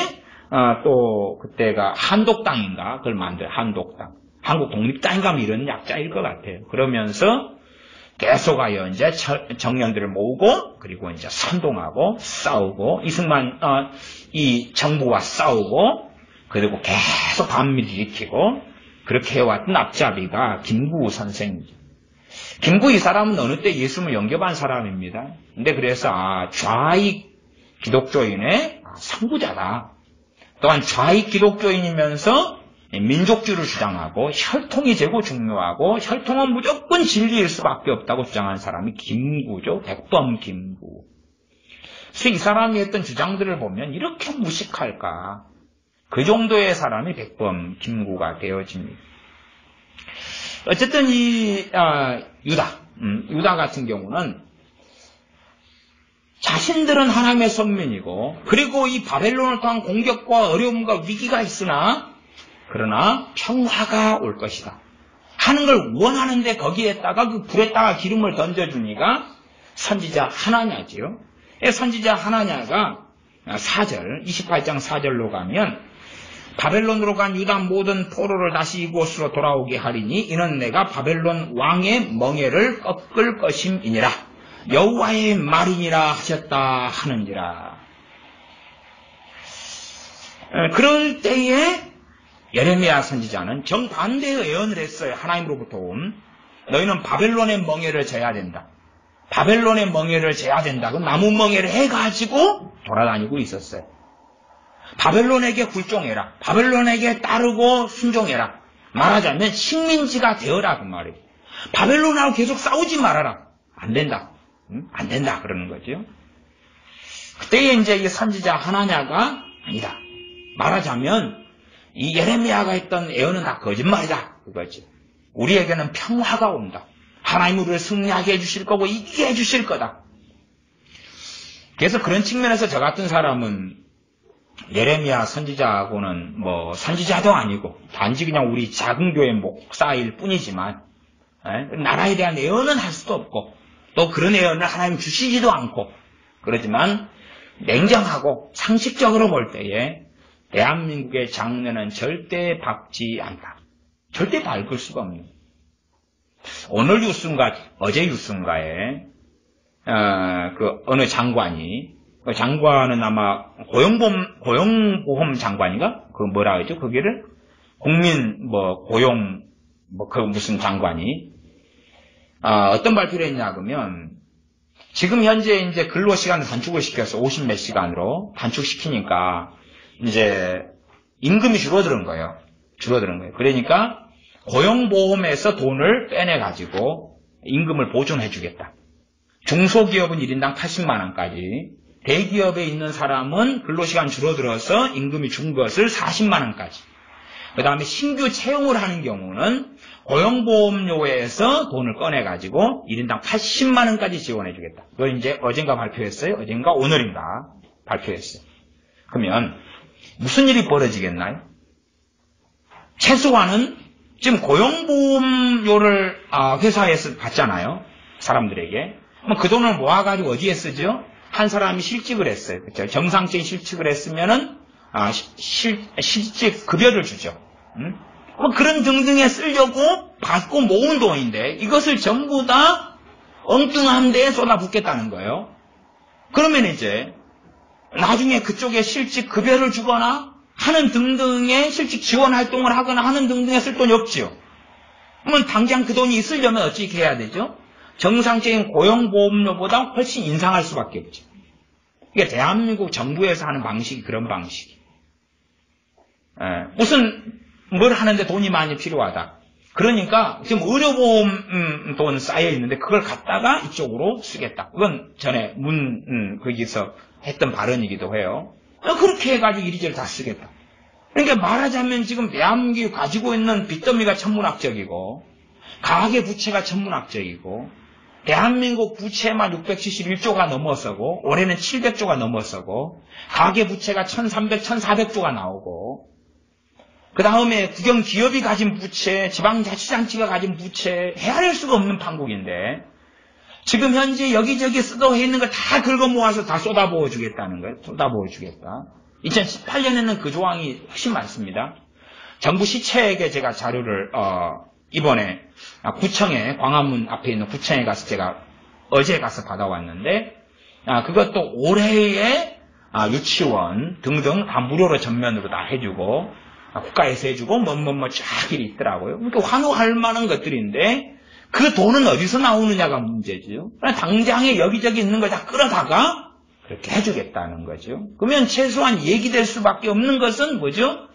또 그때가 한독당인가 그걸 만들어요. 한독당. 한국 독립당인가 뭐 이런 약자일 것 같아요. 그러면서 계속하여 이제 청년들을 모으고 그리고 이제 선동하고 싸우고 이승만 이 정부와 싸우고 그리고 계속 반미를 일으키고 그렇게 해왔던 앞잡이가 김구 선생이죠. 김구 이 사람은 어느 때 예수님을 영접한 사람입니다. 근데 그래서 좌익 기독교인의 선구자다. 또한 좌익 기독교인이면서 민족주의를 주장하고 혈통이 제고 중요하고 혈통은 무조건 진리일 수밖에 없다고 주장한 사람이 김구죠. 백범 김구. 그래서 이 사람이 했던 주장들을 보면 이렇게 무식할까. 그 정도의 사람이 백범 김구가 되어집니다. 어쨌든 이 유다 같은 경우는 자신들은 하나님의 선민이고 그리고 이 바벨론을 통한 공격과 어려움과 위기가 있으나 그러나 평화가 올 것이다 하는 걸 원하는데 거기에다가 그 불에다가 기름을 던져주니까 선지자 하나냐지요. 선지자 하나냐가 4절 28장 4절로 가면 바벨론으로 간 유다 모든 포로를 다시 이곳으로 돌아오게 하리니 이는 내가 바벨론 왕의 멍에를 꺾을 것임이니라. 여호와의 말이니라 하셨다 하는지라. 그럴 때에 예레미야 선지자는 정반대의 예언을 했어요. 하나님으로부터 온 너희는 바벨론의 멍에를 져야 된다. 바벨론의 멍에를 져야 된다고 나무 멍에를 해가지고 돌아다니고 있었어요. 바벨론에게 굴종해라. 바벨론에게 따르고 순종해라. 말하자면 식민지가 되어라 그 말이에요. 바벨론하고 계속 싸우지 말아라. 안 된다. 안 된다 그러는 거죠. 그때에 이제 이 선지자 하나냐가 아니다. 말하자면 이 예레미야가 했던 예언은 다 거짓말이다 그거지. 우리에게는 평화가 온다. 하나님 우리를 승리하게 해주실 거고 이기게 해주실 거다. 그래서 그런 측면에서 저 같은 사람은 예레미야 선지자하고는 뭐 선지자도 아니고 단지 그냥 우리 작은 교회 목사일 뿐이지만 나라에 대한 예언은 할 수도 없고 또 그런 예언을 하나님 주시지도 않고 그러지만 냉정하고 상식적으로 볼 때에 대한민국의 장래는 절대 밝지 않다. 절대 밝을 수가 없는. 오늘 뉴스인가 어제 뉴스인가에 그 어느 장관이 그 장관은 아마 고용보험 장관인가? 그 뭐라 그러죠? 거기를 국민 고용 그 무슨 장관이 어떤 발표를 했냐 그러면 지금 현재 이제 근로 시간을 단축을 시켜서 50몇 시간으로 단축시키니까 이제 임금이 줄어드는 거예요. 그러니까 고용보험에서 돈을 빼내가지고 임금을 보존해주겠다. 중소기업은 1인당 80만 원까지, 대기업에 있는 사람은 근로시간 줄어들어서 임금이 준 것을 40만 원까지. 그 다음에 신규 채용을 하는 경우는 고용보험료에서 돈을 꺼내가지고 1인당 80만 원까지 지원해주겠다. 그걸 이제 어젠가 발표했어요. 어젠가 오늘인가 발표했어요. 그러면 무슨 일이 벌어지겠나요? 최소한은 지금 고용보험료를 회사에서 받잖아요. 사람들에게. 그 돈을 모아가지고 어디에 쓰죠? 한 사람이 실직을 했어요. 그렇죠? 정상적인 실직을 했으면은 실직 급여를 주죠. 그런 등등에 쓰려고 받고 모은 돈인데 이것을 전부 다 엉뚱한 데에 쏟아붓겠다는 거예요. 그러면 이제 나중에 그쪽에 실직 급여를 주거나 하는 등등의 실직 지원 활동을 하거나 하는 등등에 쓸 돈이 없지요. 그러면 당장 그 돈이 있으려면 어떻게 해야 되죠? 정상적인 고용보험료보다 훨씬 인상할 수밖에 없죠. 이게 대한민국 정부에서 하는 방식이 그런 방식이에요. 무슨 뭘 하는데 돈이 많이 필요하다. 그러니까 지금 의료보험 돈 쌓여 있는데 그걸 갖다가 이쪽으로 쓰겠다. 그건 전에 거기서 했던 발언이기도 해요. 그렇게 해가지고 이리저리 다 쓰겠다. 그러니까 말하자면 지금 대한민국이 가지고 있는 빚더미가 천문학적이고 가계 부채가 천문학적이고 대한민국 부채만 671조가 넘어서고 올해는 700조가 넘어서고 가계 부채가 1300, 1400조가 나오고 그 다음에 국영기업이 가진 부채, 지방자치단체가 가진 부채 헤아릴 수가 없는 판국인데 지금 현재 여기저기 쓰도해 있는 걸 다 긁어 모아서 다 쏟아부어 주겠다는 거예요. 쏟아부어 주겠다. 2018년에는 그 조항이 훨씬 많습니다. 정부 시책에 제가 자료를 이번에 구청에 광화문 앞에 있는 구청에 가서 제가 어제 가서 받아왔는데 그것도 올해에 유치원 등등 다 무료로 전면으로 다 해주고 국가에서 해주고 쫙 있더라고요. 그러니까 환호할 만한 것들인데 그 돈은 어디서 나오느냐가 문제죠. 당장에 여기저기 있는 걸 다 끌어다가 그렇게 해주겠다는 거죠. 그러면 최소한 얘기될 수밖에 없는 것은 뭐죠?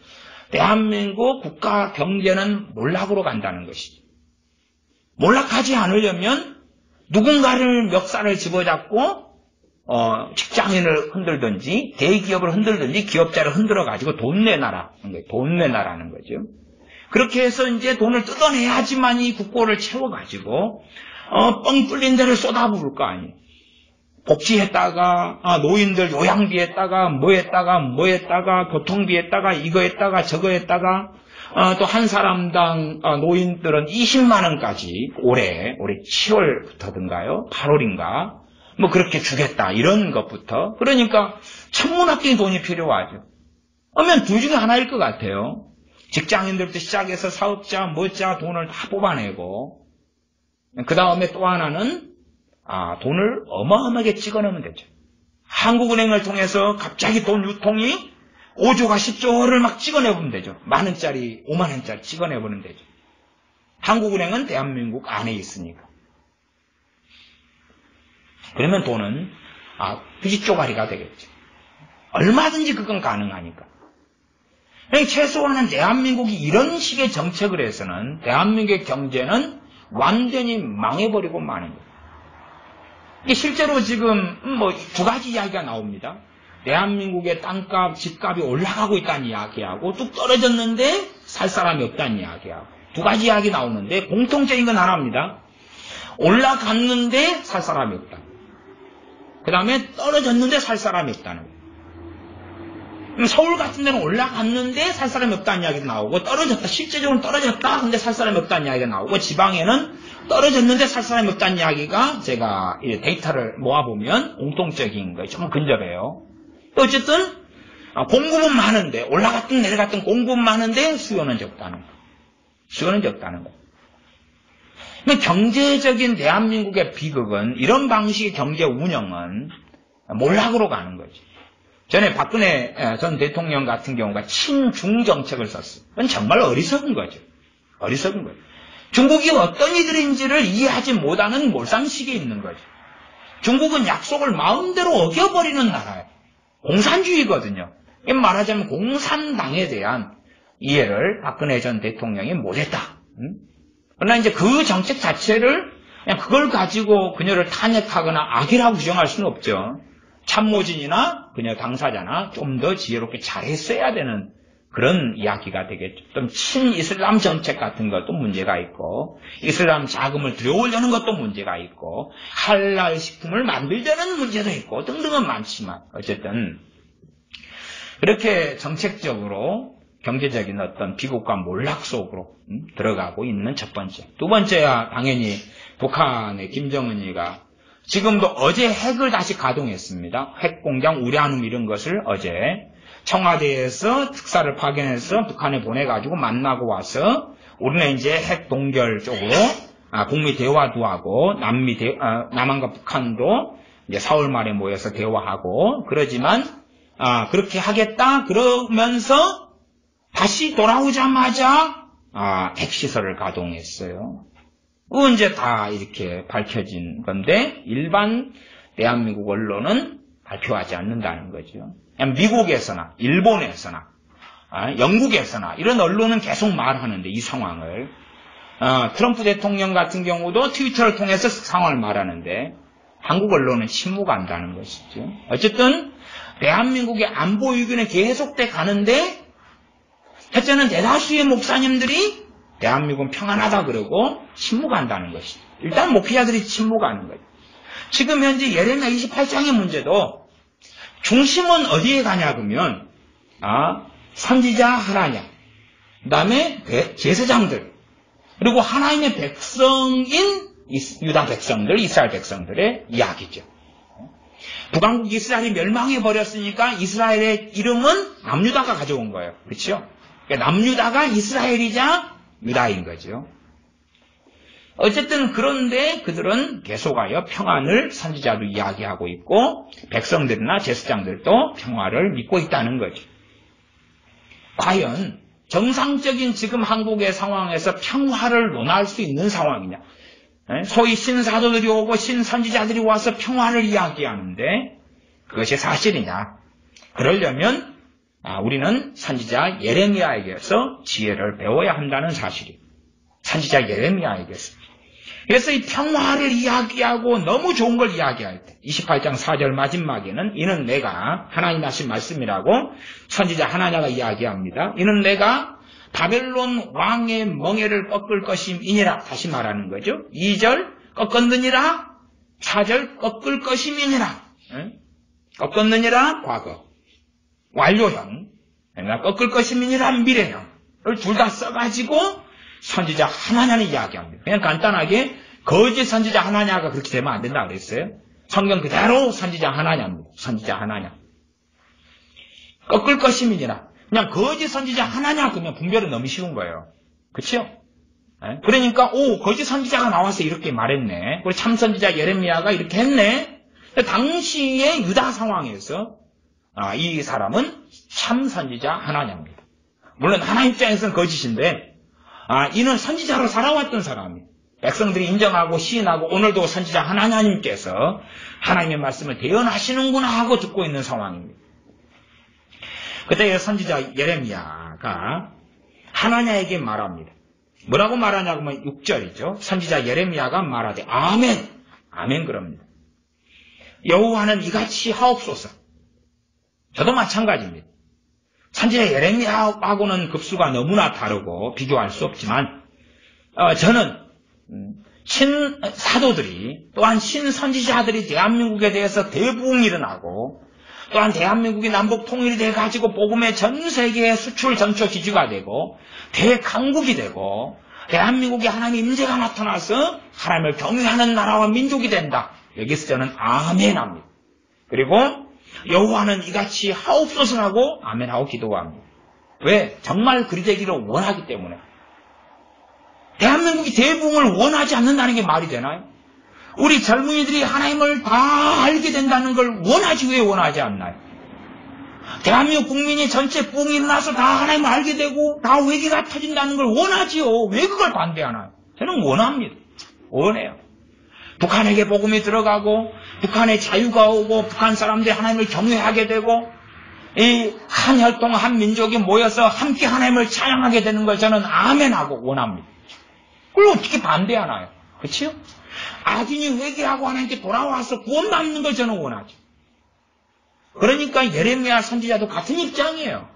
대한민국 국가 경제는 몰락으로 간다는 것이죠. 몰락하지 않으려면 누군가를 멱살을 집어잡고 직장인을 흔들든지 대기업을 흔들든지 기업자를 흔들어가지고 돈 내놔라. 돈 내놔라는 거죠. 그렇게 해서 이제 돈을 뜯어내야지만 이 국고를 채워가지고 뻥 뚫린 데를 쏟아부을 거 아니에요. 복지했다가 노인들 요양비했다가 뭐했다가 교통비했다가 이거했다가 저거했다가 또 한 사람당 노인들은 20만 원까지 올해 7월부터든가요 8월인가 뭐 그렇게 주겠다 이런 것부터 그러니까 천문학적인 돈이 필요하죠. 그러면 둘 중에 하나일 것 같아요. 직장인들부터 시작해서 사업자 뭐자 돈을 다 뽑아내고 그 다음에 또 하나는 돈을 어마어마하게 찍어내면 되죠. 한국은행을 통해서 갑자기 돈 유통이 5조가 10조를 막 찍어내보면 되죠. 만원짜리 5만원짜리 찍어내보면 되죠. 한국은행은 대한민국 안에 있으니까. 그러면 돈은 부지쪼가리가 되겠죠. 얼마든지 그건 가능하니까. 그러니까 최소한은 대한민국이 이런 식의 정책을 해서는 대한민국의 경제는 완전히 망해버리고 마는 거예요. 이게 실제로 지금 두 가지 이야기가 나옵니다. 대한민국의 땅값, 집값이 올라가고 있다는 이야기하고 뚝 떨어졌는데 살 사람이 없다는 이야기하고 두 가지 이야기 나오는데 공통적인 건 하나입니다. 올라갔는데 살 사람이 없다. 그 다음에 떨어졌는데 살 사람이 없다는 거예요. 서울 같은 데는 올라갔는데 살 사람이 없다는 이야기도 나오고 떨어졌다. 실제적으로 떨어졌다. 근데 살 사람이 없다는 이야기가 나오고 지방에는 떨어졌는데 살 사람이 없다는 이야기가 제가 데이터를 모아보면 공통적인 거예요. 좀 근접해요. 어쨌든 공급은 많은데 올라갔든 내려갔든 공급은 많은데 수요는 적다는 거예요. 수요는 적다는 거예요. 경제적인 대한민국의 비극은 이런 방식의 경제 운영은 몰락으로 가는 거죠. 전에 박근혜 전 대통령 같은 경우가 친중 정책을 썼어요. 그건 정말 어리석은 거죠. 어리석은 거죠. 중국이 어떤 이들인지를 이해하지 못하는 몰상식에 있는 거죠. 중국은 약속을 마음대로 어겨버리는 나라예요. 공산주의거든요. 말하자면 공산당에 대한 이해를 박근혜 전 대통령이 못했다. 그러나 이제 그 정책 자체를 그냥 그걸 가지고 그녀를 탄핵하거나 악이라고 규정할 수는 없죠. 참모진이나 그녀 당사자나 좀 더 지혜롭게 잘했어야 되는 그런 이야기가 되겠죠. 좀 친이슬람 정책 같은 것도 문제가 있고 이슬람 자금을 들여오려는 것도 문제가 있고 할랄 식품을 만들려는 문제도 있고 등등은 많지만 어쨌든 그렇게 정책적으로 경제적인 어떤 비극과 몰락 속으로 들어가고 있는 첫 번째. 두 번째야 당연히 북한의 김정은이가 지금도 어제 핵을 다시 가동했습니다. 핵공장 우량함 이런 것을 어제 청와대에서 특사를 파견해서 북한에 보내가지고 만나고 와서 우리는 이제 핵 동결 쪽으로 북미 대화도 하고 남한과 북한도 이제 4월 말에 모여서 대화하고 그러지만 그렇게 하겠다 그러면서 다시 돌아오자마자 핵시설을 가동했어요. 이제 다 이렇게 밝혀진 건데 일반 대한민국 언론은 발표하지 않는다는 거죠. 미국에서나 일본에서나 영국에서나 이런 언론은 계속 말하는데 이 상황을 트럼프 대통령 같은 경우도 트위터를 통해서 상황을 말하는데 한국 언론은 침묵한다는 것이죠. 어쨌든 대한민국의 안보 위기는 계속돼 가는데 첫째는 대다수의 목사님들이 대한민국은 평안하다 그러고 침묵한다는 것이죠. 일단 목회자들이 침묵하는 거죠. 지금 현재 예레미야 28장의 문제도 중심은 어디에 가냐 그러면 선지자 하나냐 그 다음에 제사장들 그리고 하나님의 백성인 유다 백성들 이스라엘 백성들의 이야기죠. 북왕국 이스라엘이 멸망해버렸으니까 이스라엘의 이름은 남유다가 가져온 거예요. 그렇죠? 그러니까 남유다가 이스라엘이자 유다인 거죠. 어쨌든 그런데 그들은 계속하여 평안을 선지자도 이야기하고 있고 백성들이나 제사장들도 평화를 믿고 있다는 거죠. 과연 정상적인 지금 한국의 상황에서 평화를 논할 수 있는 상황이냐? 소위 신사도들이 오고 신선지자들이 와서 평화를 이야기하는데 그것이 사실이냐? 그러려면 우리는 선지자 예레미야에게서 지혜를 배워야 한다는 사실이에요. 선지자 예레미야에게서. 그래서 이 평화를 이야기하고 너무 좋은 걸 이야기할 때 28장 4절 마지막에는 이는 내가 하나님 하신 말씀이라고 선지자 하나냐가 이야기합니다. 이는 내가 바벨론 왕의 멍에를 꺾을 것임이니라. 다시 말하는 거죠. 2절 꺾었느니라. 4절 꺾을 것임이니라. 꺾었느니라 과거. 완료형. 내가 꺾을 것임이니라 미래형을 둘 다 써가지고 선지자 하나냐는 이야기합니다. 그냥 간단하게 거짓 선지자 하나냐가 그렇게 되면 안 된다 그랬어요. 성경 그대로 선지자 하나냐입니다. 선지자 하나냐. 꺾을 것임이니라. 그냥 거짓 선지자 하나냐 그러면 분별은 너무 쉬운 거예요. 그렇죠? 그러니까 거짓 선지자가 나와서 이렇게 말했네. 우리 참 선지자 예레미야가 이렇게 했네. 당시의 유다 상황에서 이 사람은 참 선지자 하나냐입니다. 물론 하나님 입장에서는 거짓인데 이는 선지자로 살아왔던 사람이에요. 백성들이 인정하고 시인하고 오늘도 선지자 하나님께서 하나님의 말씀을 대언하시는구나 하고 듣고 있는 상황입니다. 그때 선지자 예레미야가 하나냐에게 말합니다. 뭐라고 말하냐고 하면 6절이죠. 선지자 예레미야가 말하되 아멘. 아멘 그럽니다. 여호와는 이같이 하옵소서. 저도 마찬가지입니다. 선지자 예레미야하고는 급수가 너무나 다르고 비교할 수 없지만 저는 신사도들이 또한 신선지자들이 대한민국에 대해서 대부흥이 일어나고 또한 대한민국이 남북 통일이 돼가지고 복음의 전 세계의 수출 전초 기지가 되고 대강국이 되고 대한민국에 하나님의 임재가 나타나서 하나님을 경외하는 나라와 민족이 된다. 여기서 저는 아멘합니다. 그리고 여호와는 이같이 하옵소서라고 아멘하고 기도합니다. 왜? 정말 그리 되기를 원하기 때문에. 대한민국이 대부흥을 원하지 않는다는 게 말이 되나요? 우리 젊은이들이 하나님을 다 알게 된다는 걸 원하지 왜 원하지 않나요? 대한민국 국민이 전체 부흥이 일어나서 다 하나님을 알게 되고 다 회개가 터진다는 걸 원하지요. 왜 그걸 반대하나요? 저는 원합니다. 원해요. 북한에게 복음이 들어가고 북한에 자유가 오고 북한 사람들이 하나님을 경외하게 되고 이 한 혈통 한 민족이 모여서 함께 하나님을 찬양하게 되는 걸 저는 아멘하고 원합니다. 그걸 어떻게 반대하나요? 그렇죠? 악인이 회개하고 하나님께 돌아와서 구원받는 걸 저는 원하죠. 그러니까 예레미야 선지자도 같은 입장이에요.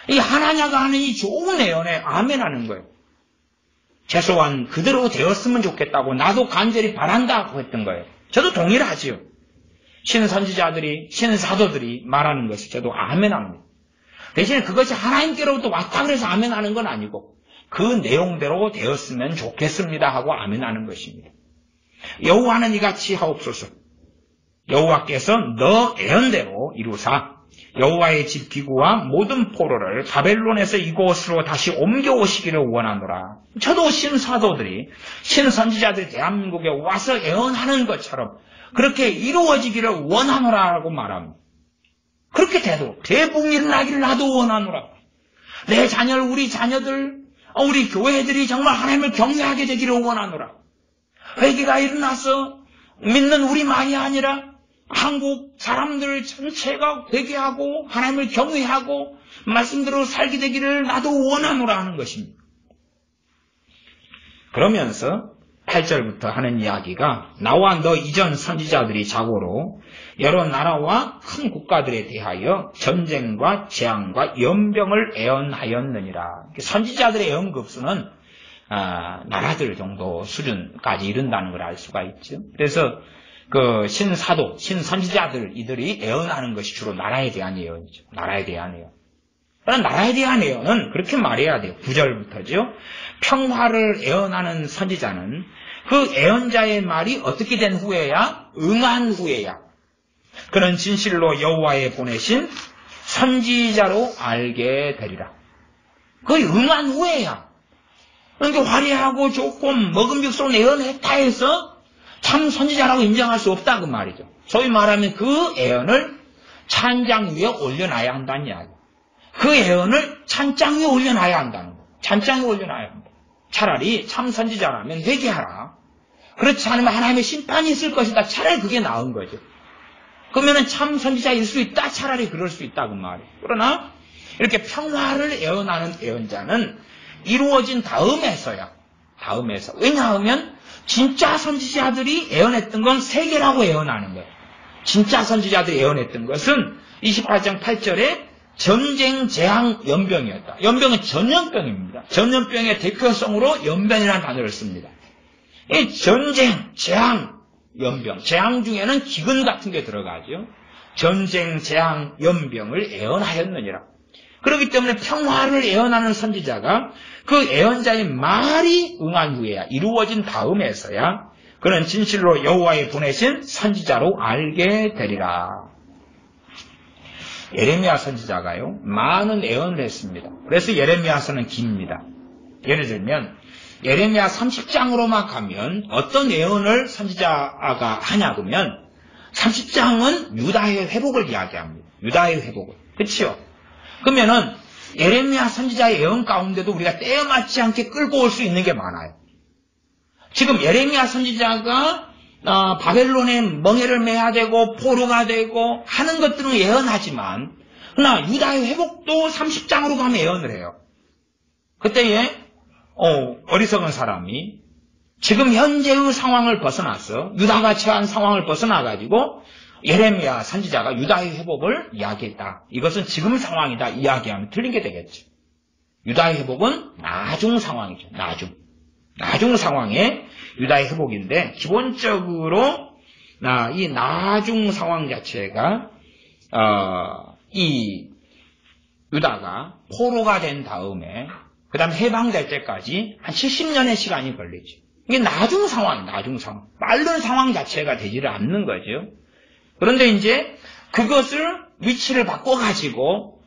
이 하나냐가 하는 이 좋은 예언에 아멘하는 거예요. 최소한 그대로 되었으면 좋겠다고 나도 간절히 바란다고 했던 거예요. 저도 동의를 하지요. 신선지자들이 신사도들이 말하는 것을 저도 아멘합니다. 대신에 그것이 하나님께로부터 왔다 그래서 아멘하는 건 아니고 그 내용대로 되었으면 좋겠습니다 하고 아멘하는 것입니다. 여호와는 이같이 하옵소서. 여호와께서 너 애언대로 이루사 여호와의 집 기구와 모든 포로를 바벨론에서 이곳으로 다시 옮겨오시기를 원하노라. 저도 신사도들이 신선지자들이 대한민국에 와서 애언하는 것처럼 그렇게 이루어지기를 원하노라라고 말합니다. 그렇게 되도록 대부흥이 일어나기를 나도 원하노라. 내 자녀를 우리 자녀들 우리 교회들이 정말 하나님을 경외하게 되기를 원하노라. 회개가 일어나서 믿는 우리만이 아니라 한국 사람들 전체가 회개하고 하나님을 경외하고 말씀대로 살게 되기를 나도 원하노라 하는 것입니다. 그러면서 8절부터 하는 이야기가 나와 너 이전 선지자들이 자고로 여러 나라와 큰 국가들에 대하여 전쟁과 재앙과 연병을 애언하였느니라. 선지자들의 애언급수는 나라들 정도 수준까지 이른다는 걸 알 수가 있죠. 그래서 그 신사도, 신선지자들 이들이 애언하는 것이 주로 나라에 대한 애언이죠. 나라에 대한 애언. 그러나 나라에 대한 애언은 그렇게 말해야 돼요. 9절부터죠. 평화를 애언하는 선지자는 그 애언자의 말이 어떻게 된 후에야? 응한 후에야. 그는 진실로 여호와의 보내신 선지자로 알게 되리라. 거의 응한 후에야. 그러니까 화려하고 좋고 먹음직스러운 예언했다 해서 참 선지자라고 인정할 수 없다 그 말이죠. 소위 말하면 그 예언을 찬장 위에 올려놔야 한다는 이야기. 그 예언을 찬장 위에 올려놔야 한다는 거. 찬장 위에 올려놔야 한다. 차라리 참 선지자라면 회개하라. 그렇지 않으면 하나님의 심판이 있을 것이다. 차라리 그게 나은 거죠. 그러면은 참 선지자일 수 있다. 차라리 그럴 수 있다 그 말이에요. 그러나 이렇게 평화를 예언하는 예언자는 이루어진 다음에서야. 왜냐하면 진짜 선지자들이 예언했던 건 세계라고 예언하는 거예요. 진짜 선지자들이 예언했던 것은 28장 8절에 전쟁, 재앙, 연병이었다. 연병은 전염병입니다. 전염병의 대표성으로 연병이라는 단어를 씁니다. 이 전쟁, 재앙, 연병. 재앙 중에는 기근 같은 게 들어가죠. 전쟁, 재앙, 연병을 예언하였느니라. 그렇기 때문에 평화를 예언하는 선지자가 그 예언자의 말이 응한 후에야, 이루어진 다음에서야 그는 진실로 여호와의 보내신 선지자로 알게 되리라. 예레미야 선지자가요, 많은 예언을 했습니다. 그래서 예레미야서는 깁니다. 예를 들면 예레미야 30장으로만 가면 어떤 예언을 선지자가 하냐 그러면 30장은 유다의 회복을 이야기합니다. 유다의 회복을. 그렇죠? 그러면은 예레미야 선지자의 예언 가운데도 우리가 때에 맞지 않게 끌고 올 수 있는 게 많아요. 지금 예레미야 선지자가 바벨론의 멍에를 매야 되고 포로가 되고 하는 것들은 예언하지만 그러나 유다의 회복도 30장으로 가면 예언을 해요. 그때에 어리석은 사람이 지금 현재의 상황을 벗어나서 유다가 처한 상황을 벗어나가지고 예레미야 선지자가 유다의 회복을 이야기했다. 이것은 지금 상황이다 이야기하면 틀린 게 되겠죠. 유다의 회복은 나중 상황이죠. 나중 상황의 유다의 회복인데 기본적으로 이 나중 상황 자체가 이 유다가 포로가 된 다음에 그 다음 해방될 때까지 한 70년의 시간이 걸리죠. 이게 나중 상황. 빠른 상황 자체가 되지를 않는 거죠. 그런데 이제 그것을 위치를 바꿔가지고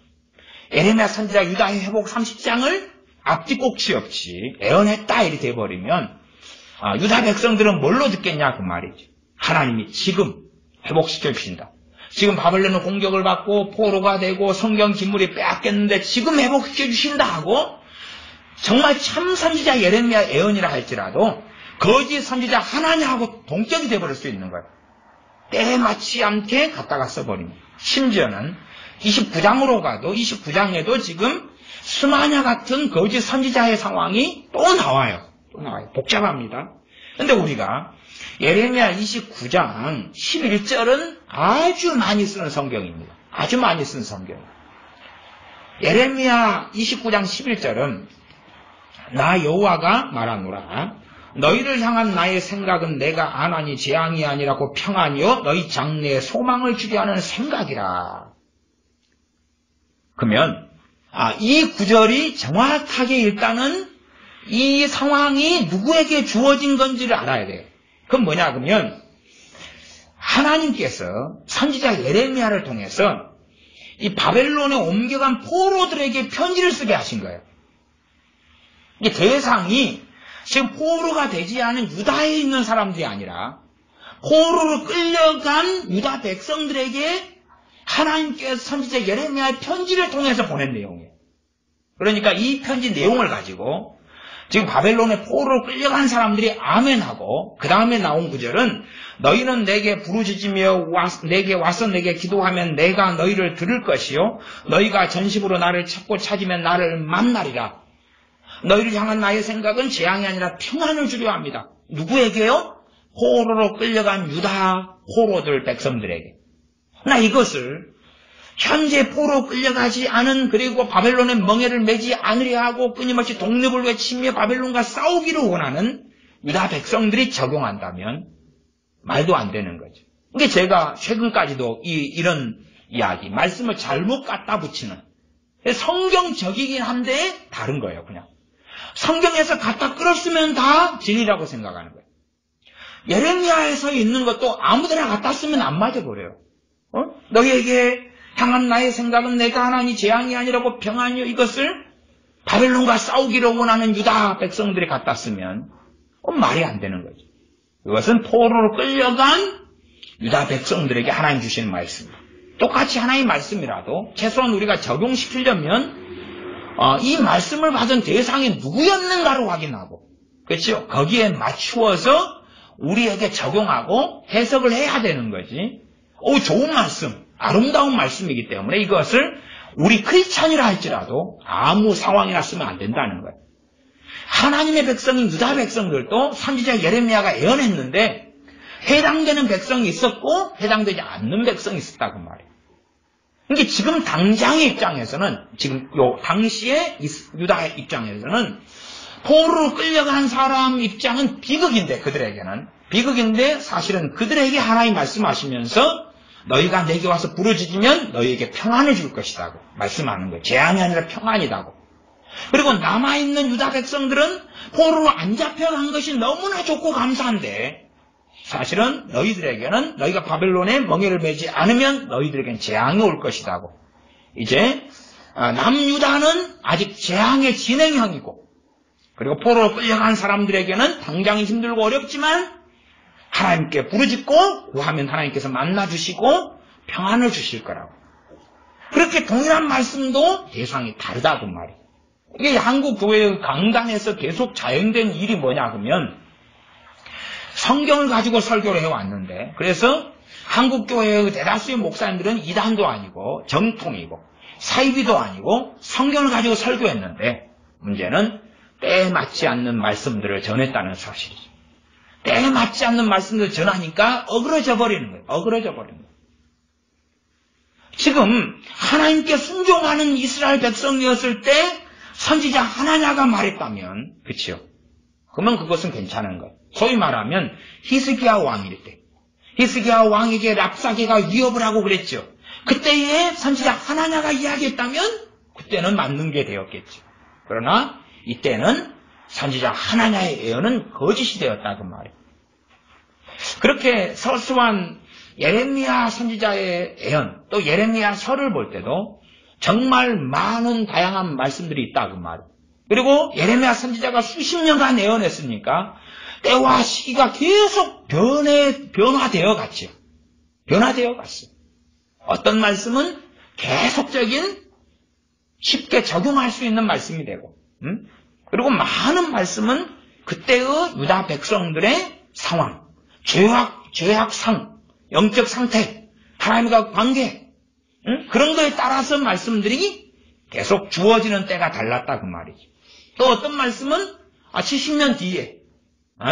예레미야 선지자 유다의 회복 30장을 앞뒤 꼭지 없이 예언했다 이렇게 돼버리면 유다 백성들은 뭘로 듣겠냐 그 말이죠. 하나님이 지금 회복시켜 주신다. 지금 바벨론의 공격을 받고 포로가 되고 성경 기물이 빼앗겼는데 지금 회복시켜 주신다 하고 정말 참 선지자 예레미야 예언이라 할지라도 거짓 선지자 하나냐하고 동격이 돼버릴 수 있는 거예요. 때에 맞지 않게 갖다가 써버립니다. 심지어는 29장으로 가도 29장에도 지금 스마냐 같은 거짓 선지자의 상황이 또 나와요. 복잡합니다. 그런데 우리가 예레미야 29장 11절은 아주 많이 쓰는 성경입니다. 아주 많이 쓰는 성경. 예레미야 29장 11절은 나 여호와가 말하노라. 너희를 향한 나의 생각은 내가 안하니 재앙이 아니라고 평안이요 너희 장래에 소망을 주게 하는 생각이라. 그러면 이 구절이 정확하게 일단은 이 상황이 누구에게 주어진 건지를 알아야 돼요. 그건 뭐냐 그러면 하나님께서 선지자 예레미야를 통해서 이 바벨론에 옮겨간 포로들에게 편지를 쓰게 하신 거예요. 이 대상이 지금 포로가 되지 않은 유다에 있는 사람들이 아니라 포로로 끌려간 유다 백성들에게 하나님께서 선지자 예레미야의 편지를 통해서 보낸 내용이에요. 그러니까 이 편지 내용을 가지고 지금 바벨론의 포로로 끌려간 사람들이 아멘하고 그 다음에 나온 구절은 너희는 내게 부르짖으며 내게 와서 내게 기도하면 내가 너희를 들을 것이요 너희가 전심으로 나를 찾고 찾으면 나를 만나리라. 너희를 향한 나의 생각은 재앙이 아니라 평안을 주려 합니다. 누구에게요? 포로로 끌려간 유다 포로들 백성들에게. 나 이것을 현재 포로 끌려가지 않은 그리고 바벨론의 멍에를 매지 않으려 하고 끊임없이 독립을 외치며 바벨론과 싸우기를 원하는 유다 백성들이 적용한다면 말도 안 되는 거죠. 이게 제가 최근까지도 이런 이야기, 말씀을 잘못 갖다 붙이는 성경적이긴 한데 다른 거예요. 그냥 성경에서 갖다 끌었으면 다 진리라고 생각하는 거예요. 예레미야에서 있는 것도 아무데나 갖다 쓰면 안 맞아버려요. 너희에게 향한 나의 생각은 내가 하나니 재앙이 아니라고 평안이요. 이것을 바벨론과 싸우기를 원하는 유다 백성들이 갖다 쓰면 말이 안 되는 거죠. 이것은 포로로 끌려간 유다 백성들에게 하나님 주시는 말씀입니다. 똑같이 하나님 말씀이라도 최소한 우리가 적용시키려면 이 말씀을 받은 대상이 누구였는가를 확인하고, 그렇죠? 거기에 맞추어서 우리에게 적용하고 해석을 해야 되는 거지. 좋은 말씀, 아름다운 말씀이기 때문에 이것을 우리 크리스찬이라 할지라도 아무 상황이나 쓰면 안 된다는 거예요. 하나님의 백성인 유다 백성들도 선지자 예레미야가 예언했는데 해당되는 백성이 있었고 해당되지 않는 백성이 있었다고 말이에요. 그러니까 지금 당장의 입장에서는, 지금 요 당시의 유다의 입장에서는 포로로 끌려간 사람 입장은 비극인데, 그들에게는 비극인데 사실은 그들에게 하나님 말씀하시면서 너희가 내게 와서 부르짖으면 너희에게 평안을 줄 것이라고 말씀하는 거예요. 재앙이 아니라 평안이라고. 그리고 남아있는 유다 백성들은 포로로 안 잡혀간 것이 너무나 좋고 감사한데 사실은 너희들에게는, 너희가 바벨론에 멍에를 매지 않으면 너희들에게는 재앙이 올 것이라고. 이제 남유다는 아직 재앙의 진행형이고, 그리고 포로로 끌려간 사람들에게는 당장이 힘들고 어렵지만 하나님께 부르짖고 구하면 하나님께서 만나주시고 평안을 주실 거라고. 그렇게 동일한 말씀도 대상이 다르다고 말이에요. 이게 한국 교회의 강단에서 계속 자행된 일이 뭐냐 그러면 성경을 가지고 설교를 해왔는데, 그래서 한국 교회의 대다수의 목사님들은 이단도 아니고 정통이고 사이비도 아니고 성경을 가지고 설교했는데 문제는 때에 맞지 않는 말씀들을 전했다는 사실이죠. 때에 맞지 않는 말씀들을 전하니까 어그러져 버리는 거예요. 어그러져 버리는 거예요. 지금 하나님께 순종하는 이스라엘 백성이었을 때 선지자 하나냐가 말했다면, 그렇죠? 그러면 그것은 괜찮은 거예요. 소위 말하면 히스기야 왕일 때, 히스기야 왕에게 랍사게가 위협을 하고 그랬죠. 그때에 선지자 하나냐가 이야기했다면 그때는 맞는 게 되었겠죠. 그러나 이때는 선지자 하나냐의 예언은 거짓이 되었다 그 말이에요. 그렇게 서수한 예레미야 선지자의 예언, 또 예레미야 서를 볼 때도 정말 많은 다양한 말씀들이 있다 그 말이에요. 그리고 예레미야 선지자가 수십 년간 예언했으니까 때와 시기가 계속 변화되어 갔죠. 변화되어 갔어요. 어떤 말씀은 계속적인 쉽게 적용할 수 있는 말씀이 되고, 그리고 많은 말씀은 그때의 유다 백성들의 상황, 죄악상, 영적 상태, 하나님과 관계, 그런 거에 따라서 말씀들이 계속 주어지는 때가 달랐다 그 말이죠. 또 어떤 말씀은 70년 뒤에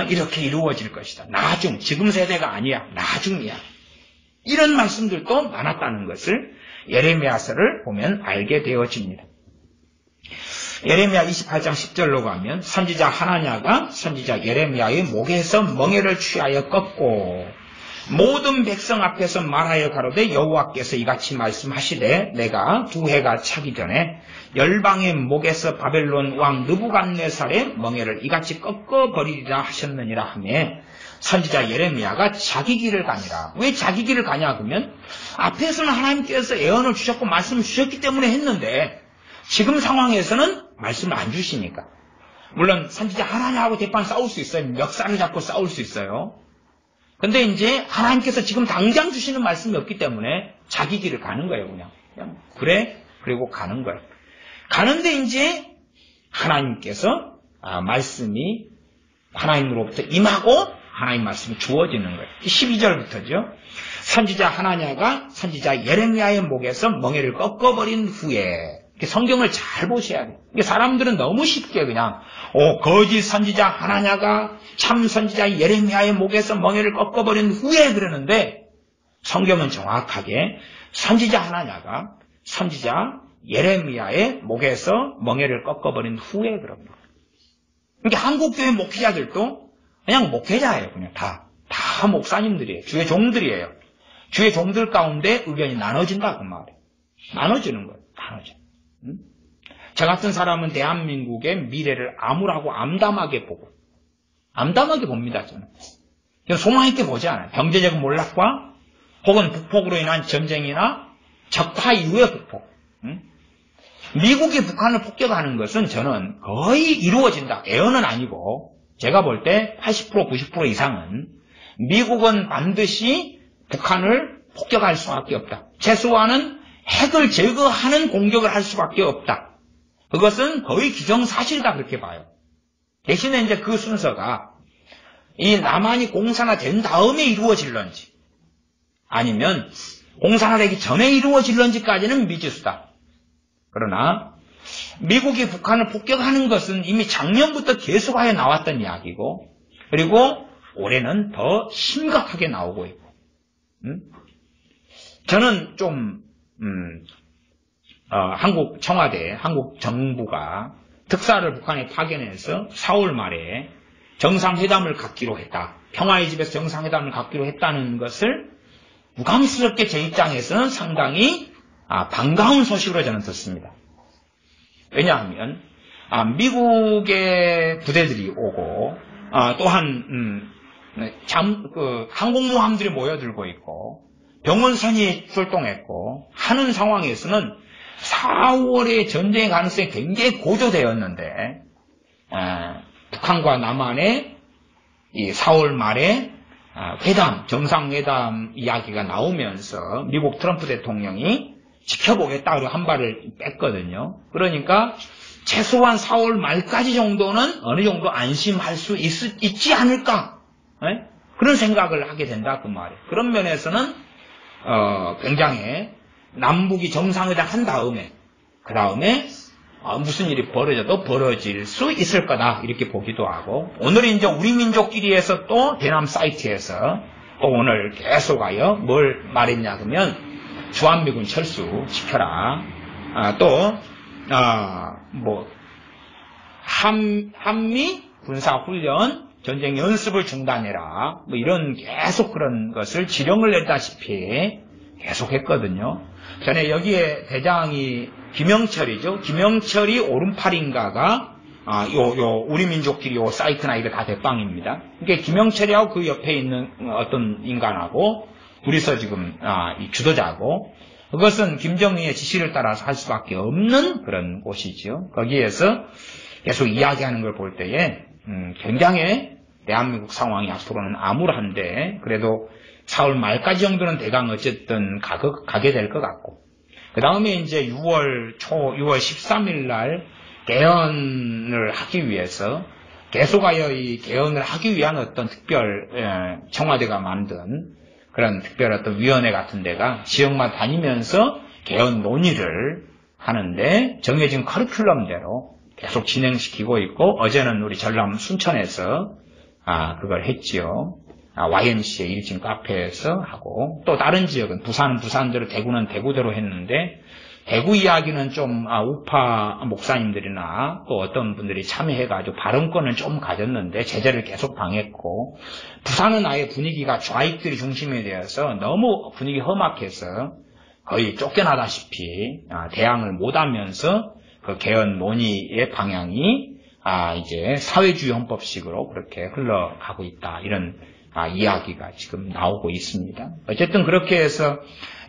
이렇게 이루어질 것이다. 나중, 지금 세대가 아니야. 나중이야. 이런 말씀들도 많았다는 것을 예레미야서를 보면 알게 되어집니다. 예레미야 28장 10절로 가면 선지자 하나냐가 선지자 예레미야의 목에서 멍에를 취하여 꺾고 모든 백성 앞에서 말하여 가로되 여호와께서 이같이 말씀하시되 내가 두 해가 차기 전에 열방의 목에서 바벨론 왕 느부갓네살의 멍에를 이같이 꺾어버리리라 하셨느니라 하며 선지자 예레미야가 자기 길을 가니라. 왜 자기 길을 가냐 그러면 앞에서는 하나님께서 예언을 주셨고 말씀을 주셨기 때문에 했는데 지금 상황에서는 말씀을 안 주시니까. 물론 선지자 하나냐하고 대판 싸울 수 있어요. 멱살을 잡고 싸울 수 있어요. 근데 이제 하나님께서 지금 당장 주시는 말씀이 없기 때문에 자기 길을 가는 거예요. 그냥 그래? 그리고 가는 거예요. 가는데 이제 하나님께서 말씀이 하나님으로부터 임하고 하나님 말씀이 주어지는 거예요. 12절부터죠. 선지자 하나냐가 선지자 예레미야의 목에서 멍에를 꺾어버린 후에, 성경을 잘 보셔야 돼요. 사람들은 너무 쉽게 그냥 거짓 선지자 하나냐가 참 선지자 예레미야의 목에서 멍에를 꺾어버린 후에 그러는데 성경은 정확하게 선지자 하나냐가 선지자 예레미야의 목에서 멍에를 꺾어버린 후에 그럽니다. 그러니까 한국교회 목회자들도 그냥 목회자예요. 그냥 다 목사님들이에요. 주의 종들이에요. 주의 종들 가운데 의견이 나눠진다 그 말이에요. 나눠지는 거예요. 나눠져. 저 같은 사람은 대한민국의 미래를 암울하고 암담하게 보고, 암담하게 봅니다, 저는. 소망 있게 보지 않아요. 경제적 몰락과 혹은 북폭으로 인한 전쟁이나 적화 이후의 북폭. 미국이 북한을 폭격하는 것은 저는 거의 이루어진다. 예언은 아니고 제가 볼 때 80% 90% 이상은 미국은 반드시 북한을 폭격할 수밖에 없다. 최소한은 핵을 제거하는 공격을 할 수밖에 없다. 그것은 거의 기정사실이다 그렇게 봐요. 대신에 이제 그 순서가 이 남한이 공산화된 다음에 이루어질런지 아니면 공산화되기 전에 이루어질런지까지는 미지수다. 그러나 미국이 북한을 폭격하는 것은 이미 작년부터 계속하여 나왔던 이야기고 그리고 올해는 더 심각하게 나오고 있고 저는 좀 한국 청와대, 한국 정부가 특사를 북한에 파견해서 4월 말에 정상회담을 갖기로 했다. 평화의 집에서 정상회담을 갖기로 했다는 것을 무감스럽게 제 입장에서는 상당히 반가운 소식으로 저는 듣습니다. 왜냐하면 미국의 부대들이 오고 또한 항공모함들이 모여들고 있고 병원선이 출동했고 하는 상황에서는 4월에 전쟁의 가능성이 굉장히 고조되었는데 북한과 남한의 이 4월 말에 회담, 정상회담 이야기가 나오면서 미국 트럼프 대통령이 지켜보겠다 그리고 한 발을 뺐거든요. 그러니까 최소한 4월 말까지 정도는 어느 정도 안심할 수 있지 않을까? 네? 그런 생각을 하게 된다 그 말이에요. 그런 면에서는 굉장히 남북이 정상회담 한 다음에 그 다음에 무슨 일이 벌어져도 벌어질 수 있을 거다 이렇게 보기도 하고 오늘 이제 우리 민족끼리에서 또 대남 사이트에서 또 오늘 계속하여 뭘 말했냐 그러면 주한미군 철수 시켜라 한미 군사훈련 전쟁 연습을 중단해라 뭐 이런 계속 그런 것을 지령을 냈다시피 계속했거든요. 전에 여기에 대장이 김영철이죠. 김영철이 오른팔인가가 우리 민족끼리 요 사이트나 이거 다 대빵입니다. 그러니까 김영철이하고 그 옆에 있는 어떤 인간하고 둘이서 지금 이 주도자고 그것은 김정은의 지시를 따라서 할 수밖에 없는 그런 곳이죠. 거기에서 계속 이야기하는 걸 볼 때에 굉장히 대한민국 상황이 앞으로는 암울한데 그래도 4월 말까지 정도는 대강 어쨌든 가게 될 것 같고 그 다음에 이제 6월 13일 날 개헌을 하기 위해서 계속하여 이 개헌을 하기 위한 어떤 특별 청와대가 만든 그런 특별 어떤 위원회 같은 데가 지역만 다니면서 개헌 논의를 하는데 정해진 커리큘럼대로 계속 진행시키고 있고 어제는 우리 전남 순천에서 그걸 했지요. YMCA 1층 카페에서 하고 또 다른 지역은 부산은 부산대로 대구는 대구대로 했는데 대구 이야기는 좀 우파 목사님들이나 또 어떤 분들이 참여해가지고 발언권을 좀 가졌는데 제재를 계속 당했고 부산은 아예 분위기가 좌익들이 중심이 되어서 너무 분위기 험악해서 거의 쫓겨나다시피 대항을 못하면서 그 개헌 논의의 방향이 이제 사회주의 헌법식으로 그렇게 흘러가고 있다 이런 이야기가 지금 나오고 있습니다. 어쨌든 그렇게 해서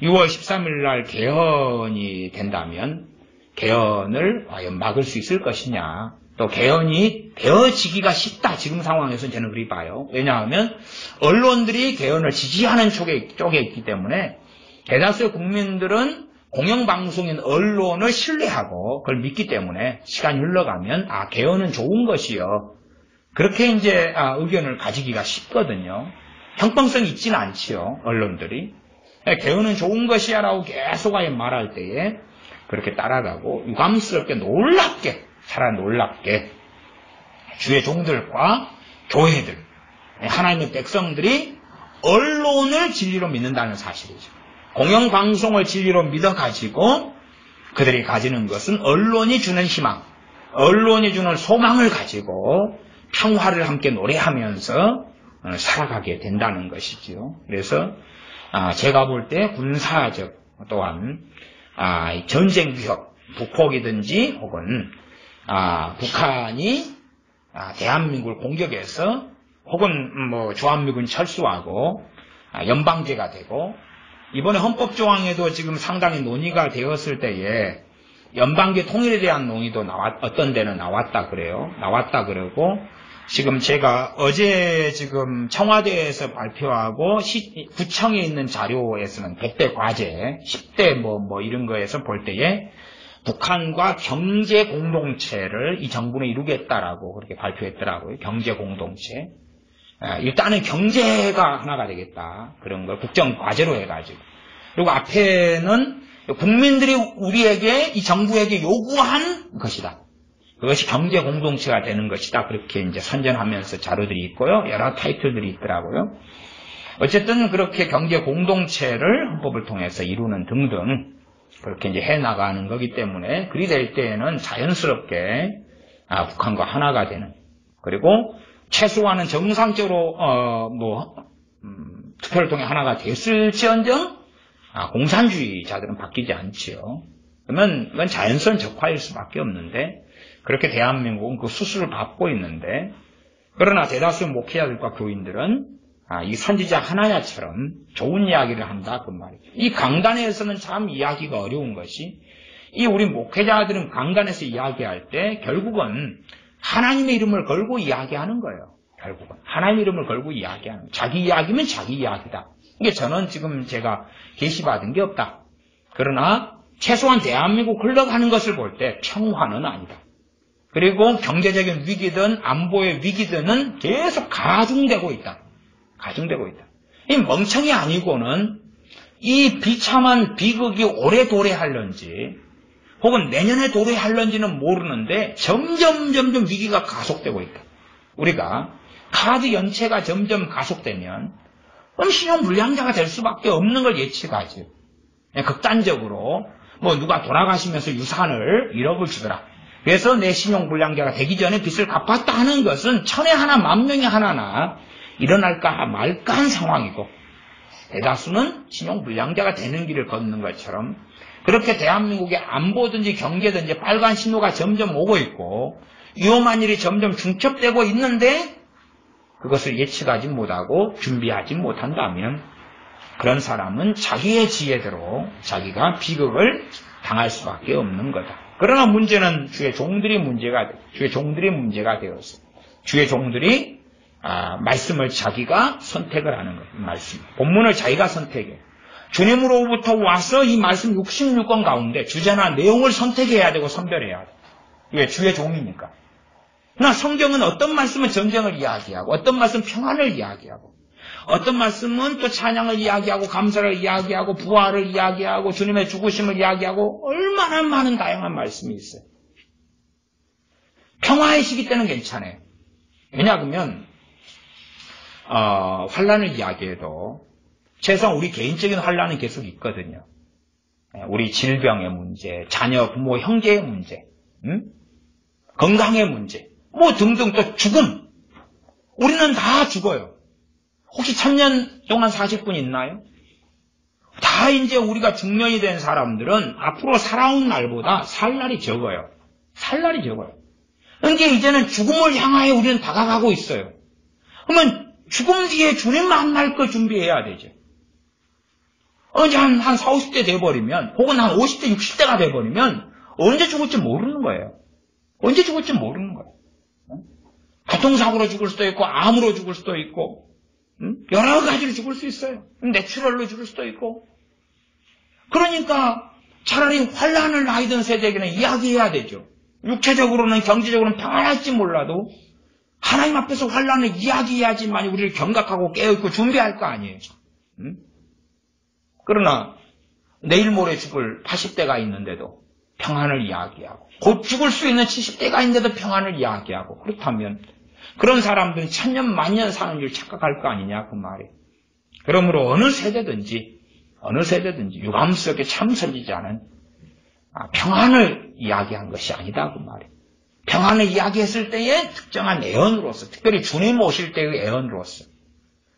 6월 13일 날 개헌이 된다면 개헌을 과연 막을 수 있을 것이냐 또 개헌이 되어지기가 쉽다 지금 상황에서는 저는 그리 봐요. 왜냐하면 언론들이 개헌을 지지하는 쪽에 있기 때문에 대다수의 국민들은 공영방송인 언론을 신뢰하고 그걸 믿기 때문에 시간이 흘러가면 개헌은 좋은 것이요 그렇게 이제 의견을 가지기가 쉽거든요. 형평성이 있지는 않지요. 언론들이. 개헌은 좋은 것이야 라고 계속하여 말할 때에 그렇게 따라가고 유감스럽게 차라리 놀랍게 주의 종들과 교회들 하나님의 백성들이 언론을 진리로 믿는다는 사실이죠. 공영방송을 진리로 믿어가지고 그들이 가지는 것은 언론이 주는 희망, 언론이 주는 소망을 가지고 평화를 함께 노래하면서 살아가게 된다는 것이지요. 그래서 제가 볼 때 군사적 또한 전쟁 위협, 북폭이든지 혹은 북한이 대한민국을 공격해서 혹은 주한미군 철수하고 연방제가 되고 이번에 헌법조항에도 지금 상당히 논의가 되었을 때에 연방제 통일에 대한 논의도 어떤 데는 나왔다 그래요. 나왔다 그러고, 지금 제가 어제 지금 청와대에서 발표하고 구청에 있는 자료에서는 100대 과제, 10대 뭐 이런 거에서 볼 때에 북한과 경제 공동체를 이 정부는 이루겠다라고 그렇게 발표했더라고요. 경제 공동체. 일단은 경제가 하나가 되겠다. 그런 걸 국정 과제로 해가지고. 그리고 앞에는 국민들이 우리에게, 이 정부에게 요구한 것이다. 그것이 경제 공동체가 되는 것이다. 그렇게 이제 선전하면서 자료들이 있고요. 여러 타이틀들이 있더라고요. 어쨌든 그렇게 경제 공동체를 헌법을 통해서 이루는 등등 그렇게 이제 해 나가는 거기 때문에 그리 될 때에는 자연스럽게 북한과 하나가 되는, 그리고 최소한은 정상적으로 투표를 통해 하나가 됐을지언정 공산주의자들은 바뀌지 않지요. 그러면 그건 자연스러운 적화일 수밖에 없는데, 그렇게 대한민국은 그 수술을 받고 있는데, 그러나 대다수 목회자들과 교인들은 이 선지자 하나야처럼 좋은 이야기를 한다 그 말이에요. 이 강단에서는 참 이야기가 어려운 것이, 이 우리 목회자들은 강단에서 이야기할 때 결국은 하나님의 이름을 걸고 이야기하는 거예요. 결국은 하나님의 이름을 걸고 이야기하는 거예요. 자기 이야기면 자기 이야기다. 이게 저는 지금 제가 계시받은 게 없다. 그러나 최소한 대한민국 흘러가는 것을 볼 때 평화는 아니다. 그리고 경제적인 위기든 안보의 위기든은 계속 가중되고 있다. 가중되고 있다. 이 멍청이 아니고는 이 비참한 비극이 올해 도래할런지 혹은 내년에 도래할런지는 모르는데 점점 위기가 가속되고 있다. 우리가 카드 연체가 점점 가속되면 그럼 신용불량자가 될 수밖에 없는 걸 예측하죠. 극단적으로 누가 돌아가시면서 유산을 1억을 주더라. 그래서 내 신용불량자가 되기 전에 빚을 갚았다 하는 것은 천에 하나 만명에 하나나 일어날까 말까 한 상황이고, 대다수는 신용불량자가 되는 길을 걷는 것처럼 그렇게 대한민국의 안보든지 경제든지 빨간 신호가 점점 오고 있고 위험한 일이 점점 중첩되고 있는데 그것을 예측하지 못하고 준비하지 못한다면 그런 사람은 자기의 지혜대로 자기가 비극을 당할 수밖에 없는 거다. 그러나 문제는 주의 종들이 문제가 되었어. 주의 종들이 말씀을 자기가 선택을 하는 거예요. 말씀. 본문을 자기가 선택해. 주님으로부터 와서 이 말씀 66권 가운데 주제나 내용을 선택해야 되고 선별해야 돼. 이게 주의 종이니까. 그러나 성경은 어떤 말씀은 전쟁을 이야기하고, 어떤 말씀은 평안을 이야기하고, 어떤 말씀은 또 찬양을 이야기하고, 감사를 이야기하고, 부활을 이야기하고, 주님의 죽으심을 이야기하고, 얼마나 많은 다양한 말씀이 있어요. 평화의 시기 때는 괜찮아요. 왜냐하면 환란을 이야기해도 최소한 우리 개인적인 환란은 계속 있거든요. 우리 질병의 문제, 자녀, 부모, 형제의 문제, 건강의 문제, 등등, 또 죽음. 우리는 다 죽어요. 혹시 1000년 동안 사실 분 있나요? 다 이제 우리가 중년이 된 사람들은 앞으로 살아온 날보다 살 날이 적어요. 살 날이 적어요. 그러니까 이제는 죽음을 향하여 우리는 다가가고 있어요. 그러면 죽음 뒤에 주님 만날 거 준비해야 되죠. 언제 한 40, 50대 돼버리면, 혹은 한 50대, 60대가 돼버리면 언제 죽을지 모르는 거예요. 언제 죽을지 모르는 거예요. 교통사고로 죽을 수도 있고, 암으로 죽을 수도 있고, 여러 가지로 죽을 수 있어요. 내추럴로 죽을 수도 있고. 그러니까 차라리 환란을 나이든 세대에게는 이야기해야 되죠. 육체적으로는 경제적으로는 평안할지 몰라도 하나님 앞에서 환란을 이야기해야지만 우리를 경각하고 깨어있고 준비할 거 아니에요. 그러나 내일 모레 죽을 80대가 있는데도 평안을 이야기하고, 곧 죽을 수 있는 70대가 있는데도 평안을 이야기하고, 그렇다면 그런 사람들은 1000년 만년 사는 줄 착각할 거 아니냐 그 말이에요. 그러므로 어느 세대든지 유감스럽게 참 선지자는 평안을 이야기한 것이 아니다 그 말이에요. 평안을 이야기했을 때에 특정한 애언으로서, 특별히 주님 오실 때의 애언으로서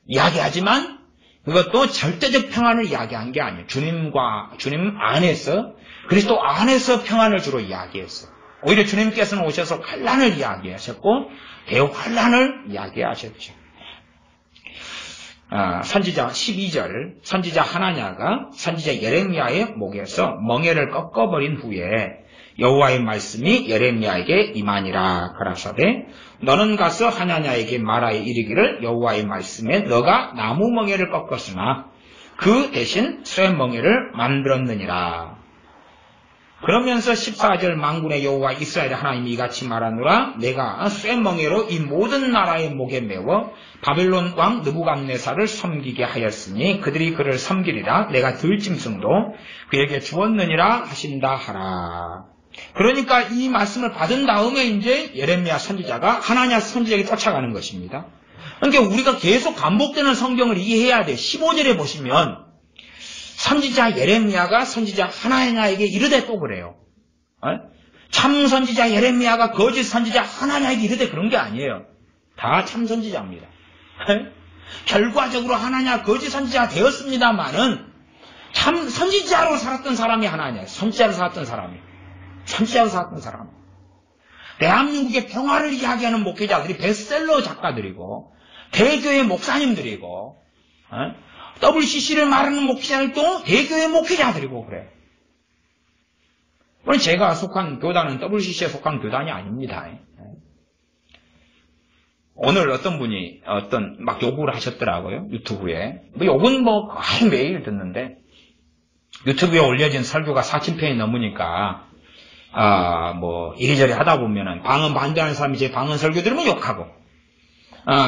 이야기하지만 그것도 절대적 평안을 이야기한 게 아니에요. 주님 안에서, 그리스도 안에서 평안을 주로 이야기했어요. 오히려 주님께서는 오셔서 환란을 이야기하셨고 대환란을 이야기하셨죠. 선지자 12절 선지자 하나냐가 선지자 예레미야의 목에서 멍에를 꺾어버린 후에 여호와의 말씀이 예레미야에게 임하니라. 가라사대 너는 가서 하나냐에게 말하여 이르기를 여호와의 말씀에 너가 나무 멍에를 꺾었으나 그 대신 쇠 멍에를 만들었느니라. 그러면서 14절 만군의 여호와 이스라엘 하나님이 이같이 말하노라. 내가 쇠 멍에로 이 모든 나라의 목에 메워 바벨론 왕 느부갓네살을 섬기게 하였으니 그들이 그를 섬기리라. 내가 들짐승도 그에게 주었느니라 하신다 하라. 그러니까 이 말씀을 받은 다음에 이제 예레미야 선지자가 하나냐 선지자에게 쫓아가는 것입니다. 그러니까 우리가 계속 반복되는 성경을 이해해야 돼. 15절에 보시면 선지자 예레미야가 선지자 하나냐에게 이르되 또 그래요. 참 선지자 예레미야가 거짓 선지자 하나냐에게 이르되 그런 게 아니에요. 다 참 선지자입니다. 결과적으로 하나냐 거짓 선지자가 되었습니다만은 참 선지자로 살았던 사람이 하나냐. 선지자로 살았던 사람이. 선지자로 살았던 사람. 대한민국의 평화를 이야기하는 목회자들이 베스트셀러 작가들이고 대교회 목사님들이고 WCC를 말하는 목회자들도 대교회 목회자들이고 그래. 물론 제가 속한 교단은 WCC에 속한 교단이 아닙니다. 오늘 어떤 분이 막 요구를 하셨더라고요. 유튜브에. 욕은 거의 매일 듣는데 유튜브에 올려진 설교가 4,000편이 넘으니까 이리저리 하다 보면은 방언 반대하는 사람이 제 방언 설교 들으면 욕하고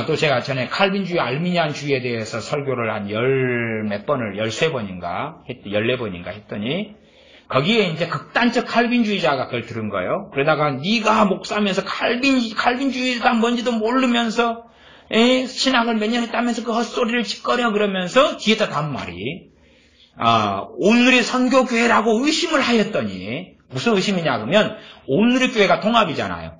또 제가 전에 칼빈주의, 알미니안주의에 대해서 설교를 한 13번인가 14번인가 했더니 거기에 이제 극단적 칼빈주의자가 그걸 들은 거예요. 그러다가 네가 목사면서 칼빈주의가 뭔지도 모르면서 신학을 몇 년 했다면서 그 헛소리를 짓거려 그러면서 뒤에다 단 말이 오늘의 선교교회라고 의심을 하였더니 무슨 의심이냐 그러면 오늘의 교회가 통합이잖아요.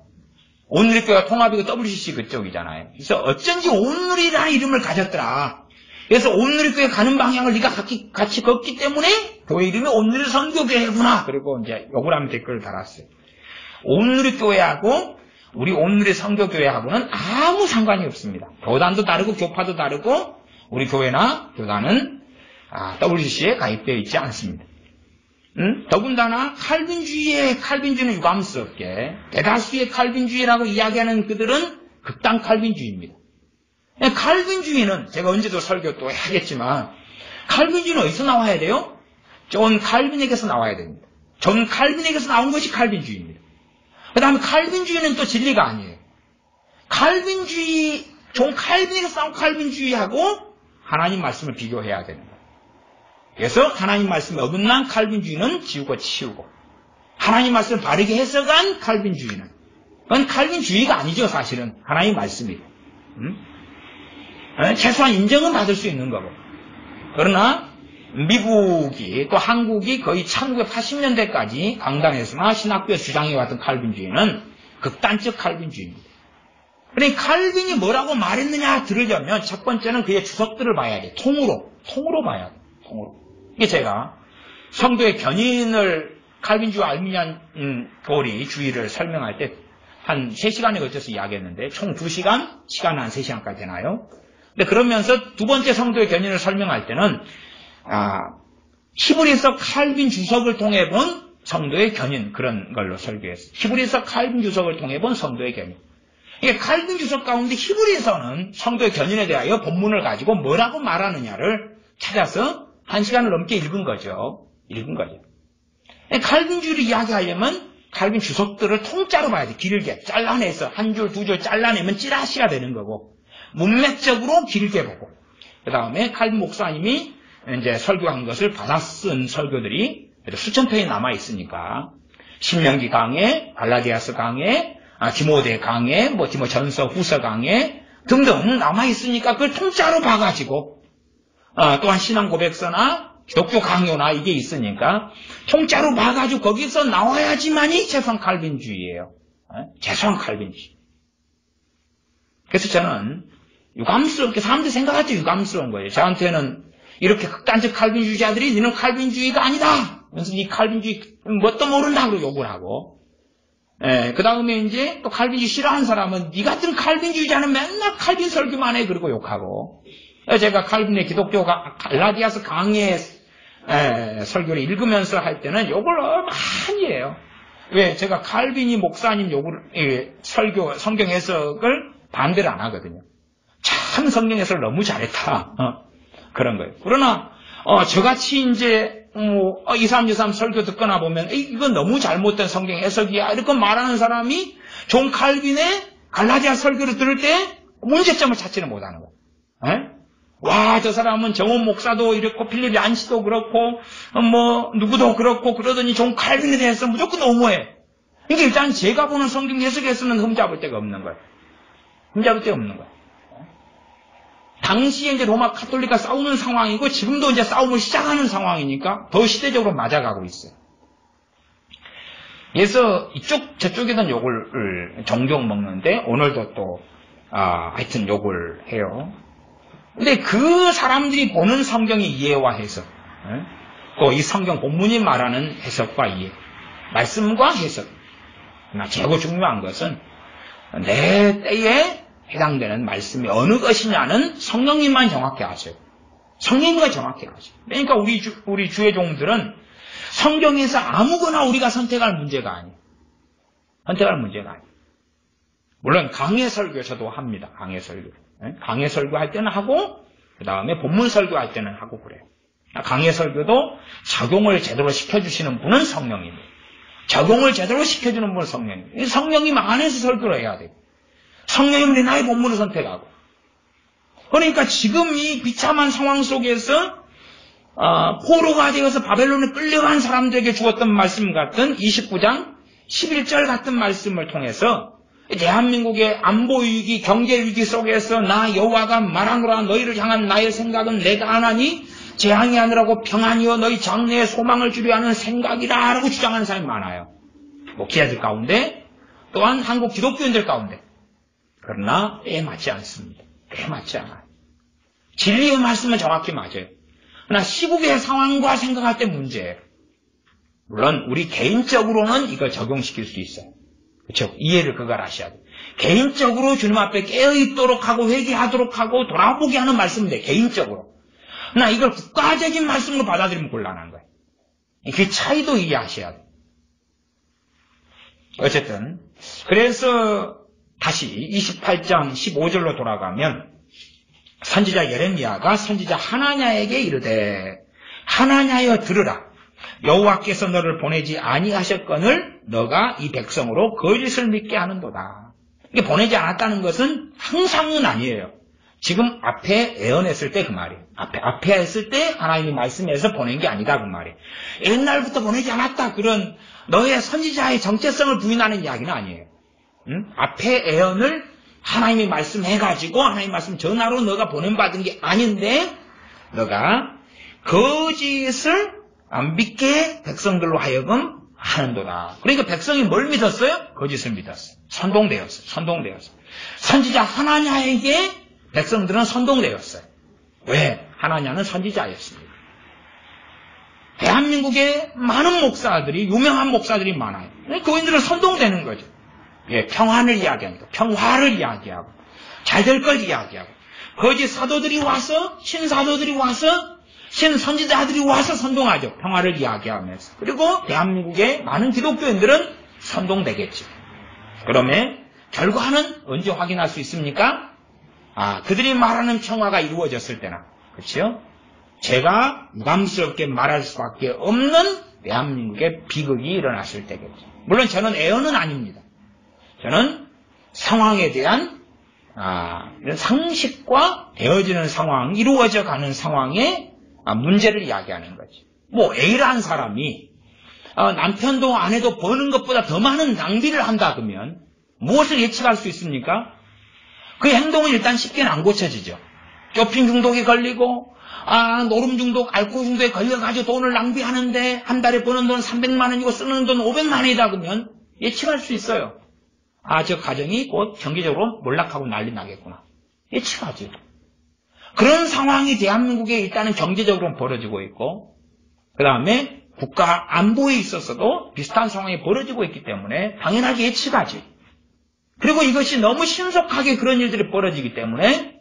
오늘의 교회가 통합이고 WCC 그쪽이잖아요. 그래서 어쩐지 오늘이라는 이름을 가졌더라. 그래서 오늘의 교회 가는 방향을 네가 같이 걷기 때문에 교회 이름이 오늘의 선교교회구나. 그리고 이제 욕을 하면 댓글을 달았어요. 오늘의 교회하고 우리 오늘의 선교교회하고는 아무 상관이 없습니다. 교단도 다르고 교파도 다르고 우리 교회나 교단은 WCC에 가입되어 있지 않습니다. 더군다나 칼빈주의는 유감스럽게 대다수의 칼빈주의라고 이야기하는 그들은 극단 칼빈주의입니다. 칼빈주의는 제가 언제도 설교 또 하겠지만 칼빈주의는 어디서 나와야 돼요? 존 칼빈에게서 나와야 됩니다. 존 칼빈에게서 나온 것이 칼빈주의입니다. 그 다음에 칼빈주의는 또 진리가 아니에요. 존 칼빈에게서 나온 칼빈주의하고 하나님 말씀을 비교해야 됩니다. 그래서 하나님 말씀에 어긋난 칼빈주의는 지우고 치우고 하나님 말씀을 바르게 해석한 칼빈주의는 그건 칼빈주의가 아니죠. 사실은 하나님 말씀이에요. 최소한 인정은 받을 수 있는 거고. 그러나 미국이 또 한국이 거의 1980년대까지 강단에서나 신학교에서 주장해왔던 칼빈주의는 극단적 칼빈주의입니다. 그러니까 칼빈이 뭐라고 말했느냐 들으려면 첫 번째는 그의 주석들을 봐야 돼. 통으로 봐야 돼. 통으로. 이게 제가 성도의 견인을 칼빈주의 알미니안 교리주의를 설명할 때 한 3시간에 걸쳐서 이야기했는데 총 2시간, 시간은 한 3시간까지 되나요? 근데 그러면서 두 번째 성도의 견인을 설명할 때는 히브리서 칼빈 주석을 통해 본 성도의 견인 그런 걸로 설교했어요. 히브리서 칼빈 주석을 통해 본 성도의 견인. 이게 칼빈 주석 가운데 히브리서는 성도의 견인에 대하여 본문을 가지고 뭐라고 말하느냐를 찾아서 1시간을 넘게 읽은 거죠. 칼빈주의를 이야기하려면 칼빈 주석들을 통짜로 봐야 돼. 길게 잘라내서 한 줄, 두 줄 잘라내면 찌라시가 되는 거고 문맥적으로 길게 보고 그 다음에 칼빈 목사님이 이제 설교한 것을 받아 쓴 설교들이 수천 편이 남아 있으니까 신명기 강해, 갈라디아서 강해, 디모데 강해, 디모전서 후서 강해 등등 남아 있으니까 그걸 통짜로 봐가지고 또한 신앙 고백서나 기독교 강요나 이게 있으니까 통짜로 봐가지고 거기서 나와야지만이 최소한 칼빈주의예요. 최소한 칼빈주의. 그래서 저는 유감스럽게 사람들이 생각할 때 유감스러운 거예요. 저한테는 이렇게 극단적 칼빈주의자들이 너는 칼빈주의가 아니다. 그래서 이 칼빈주의 뭣도 모른다 그러고 욕을 하고 그 다음에 이제 또 칼빈주의 싫어하는 사람은 니 같은 칼빈주의자는 맨날 칼빈 설교만 해 그러고 욕하고 제가 칼빈의 기독교가 갈라디아서 강의 설교를 읽으면서 할 때는 욕을 많이 해요. 왜? 제가 칼빈이 목사님 욕을, 성경 해석을 반대를 안 하거든요. 참 성경 해석을 너무 잘했다. 그런 거예요. 그러나, 저같이 이제, 2323 설교 듣거나 보면, 이건 너무 잘못된 성경 해석이야. 이렇게 말하는 사람이 존 칼빈의 갈라디아 설교를 들을 때 문제점을 찾지는 못하는 거예요. 와, 저 사람은 정원 목사도 이렇고, 필립 얀시도 그렇고, 누구도 그렇고, 그러더니 존 칼빈에 대해서 무조건 옹호해. 그러니까 일단 제가 보는 성경 해석에서는 흠잡을 데가 없는 거예요. 흠잡을 데가 없는 거예요. 당시에 이제 로마 카톨릭과 싸우는 상황이고, 지금도 이제 싸움을 시작하는 상황이니까 더 시대적으로 맞아가고 있어요. 그래서 저쪽에는 욕을 종종 먹는데, 오늘도 또, 하여튼 욕을 해요. 근데 그 사람들이 보는 성경의 이해와 해석, 또 이 성경 본문이 말하는 해석과 이해, 말씀과 해석. 그러나 최고 중요한 것은 내 때에 해당되는 말씀이 어느 것이냐는 성령님만 정확히 아세요. 성령님만 정확히 아세요. 그러니까 우리 주의 종들은 성경에서 아무거나 우리가 선택할 문제가 아니에요. 선택할 문제가 아니에요. 물론 강해 설교 저도 합니다. 강해 설교. 강해 설교할 때는 하고, 그 다음에 본문 설교할 때는 하고 그래요. 강해 설교도 적용을 제대로 시켜주시는 분은 성령입니다. 적용을 제대로 시켜주는 분은 성령입니다. 성령님 안에서 설교를 해야 돼요. 성령님이 나의 본문을 선택하고. 그러니까 지금 이 비참한 상황 속에서 포로가 되어서 바벨론에 끌려간 사람들에게 주었던 말씀 같은 29장 11절 같은 말씀을 통해서 대한민국의 안보 위기, 경제 위기 속에서 나 여호와가 말하노라 너희를 향한 나의 생각은 내가 하나니 재앙이 아니라고 평안이여 너희 장래에 소망을 주려 하는 생각이라 라고 주장하는 사람이 많아요. 목회자들 가운데 또한 한국 기독교인들 가운데. 그러나 때에 맞지 않습니다. 때에 맞지 않아요. 진리의 말씀은 정확히 맞아요. 그러나 시국의 상황과 생각할 때 문제예요. 물론 우리 개인적으로는 이걸 적용시킬 수 있어요. 그렇죠? 이해를 그걸 하셔야 돼요. 개인적으로 주님 앞에 깨어있도록 하고 회개하도록 하고 돌아보게 하는 말씀인데 개인적으로. 그러나 이걸 국가적인 말씀으로 받아들이면 곤란한 거예요. 그 차이도 이해하셔야 돼요. 어쨌든 그래서 다시 28장 15절로 돌아가면 선지자 예레미야가 선지자 하나냐에게 이르되 하나냐여 들으라. 여호와께서 너를 보내지 아니하셨거늘 너가 이 백성으로 거짓을 믿게 하는도다. 이게 보내지 않았다는 것은 항상은 아니에요. 지금 앞에 예언했을 때 그 말이에요. 앞에 했을 때 하나님이 말씀해서 보낸 게 아니다 그 말이에요. 옛날부터 보내지 않았다 그런 너의 선지자의 정체성을 부인하는 이야기는 아니에요. 앞에 예언을 하나님이 말씀해가지고 하나님 말씀 전하로 너가 보냄받은 게 아닌데 너가 거짓을 안 믿게 백성들로 하여금 하는도다. 그러니까 백성이 뭘 믿었어요? 거짓을 믿었어요. 선동되었어요. 선지자 하나냐에게 백성들은 선동되었어요. 왜? 하나냐는 선지자였습니다. 대한민국에 많은 목사들이, 유명한 목사들이 많아요. 교인들은 선동되는 거죠. 예, 평안을 이야기합니다. 평화를 이야기하고, 잘 될 걸 이야기하고, 거짓 사도들이 와서, 신사도들이 와서, 신선지자들이 와서 선동하죠. 평화를 이야기하면서. 그리고 대한민국의 많은 기독교인들은 선동되겠죠. 그러면 결과는 언제 확인할 수 있습니까? 그들이 말하는 평화가 이루어졌을 때나, 그렇죠? 제가 무감스럽게 말할 수밖에 없는 대한민국의 비극이 일어났을 때겠죠. 물론 저는 애언은 아닙니다. 저는 상황에 대한 이런 상식과 되어지는 상황, 이루어져 가는 상황에 문제를 이야기하는 거지. 뭐 A라는 사람이 남편도 아내도 버는 것보다 더 많은 낭비를 한다 그러면 무엇을 예측할 수 있습니까? 그 행동은 일단 쉽게는 안 고쳐지죠. 쇼핑 중독에 걸리고 노름 중독, 알코올 중독에 걸려가지고 돈을 낭비하는데 한 달에 버는 돈 300만 원이고 쓰는 돈 500만 원이다 그러면 예측할 수 있어요. 저 가정이 곧 경제적으로 몰락하고 난리 나겠구나. 예측하죠. 그런 상황이 대한민국에 일단은 경제적으로 벌어지고 있고, 그 다음에 국가 안보에 있어서도 비슷한 상황이 벌어지고 있기 때문에 당연하게 예측하지. 그리고 이것이 너무 신속하게 그런 일들이 벌어지기 때문에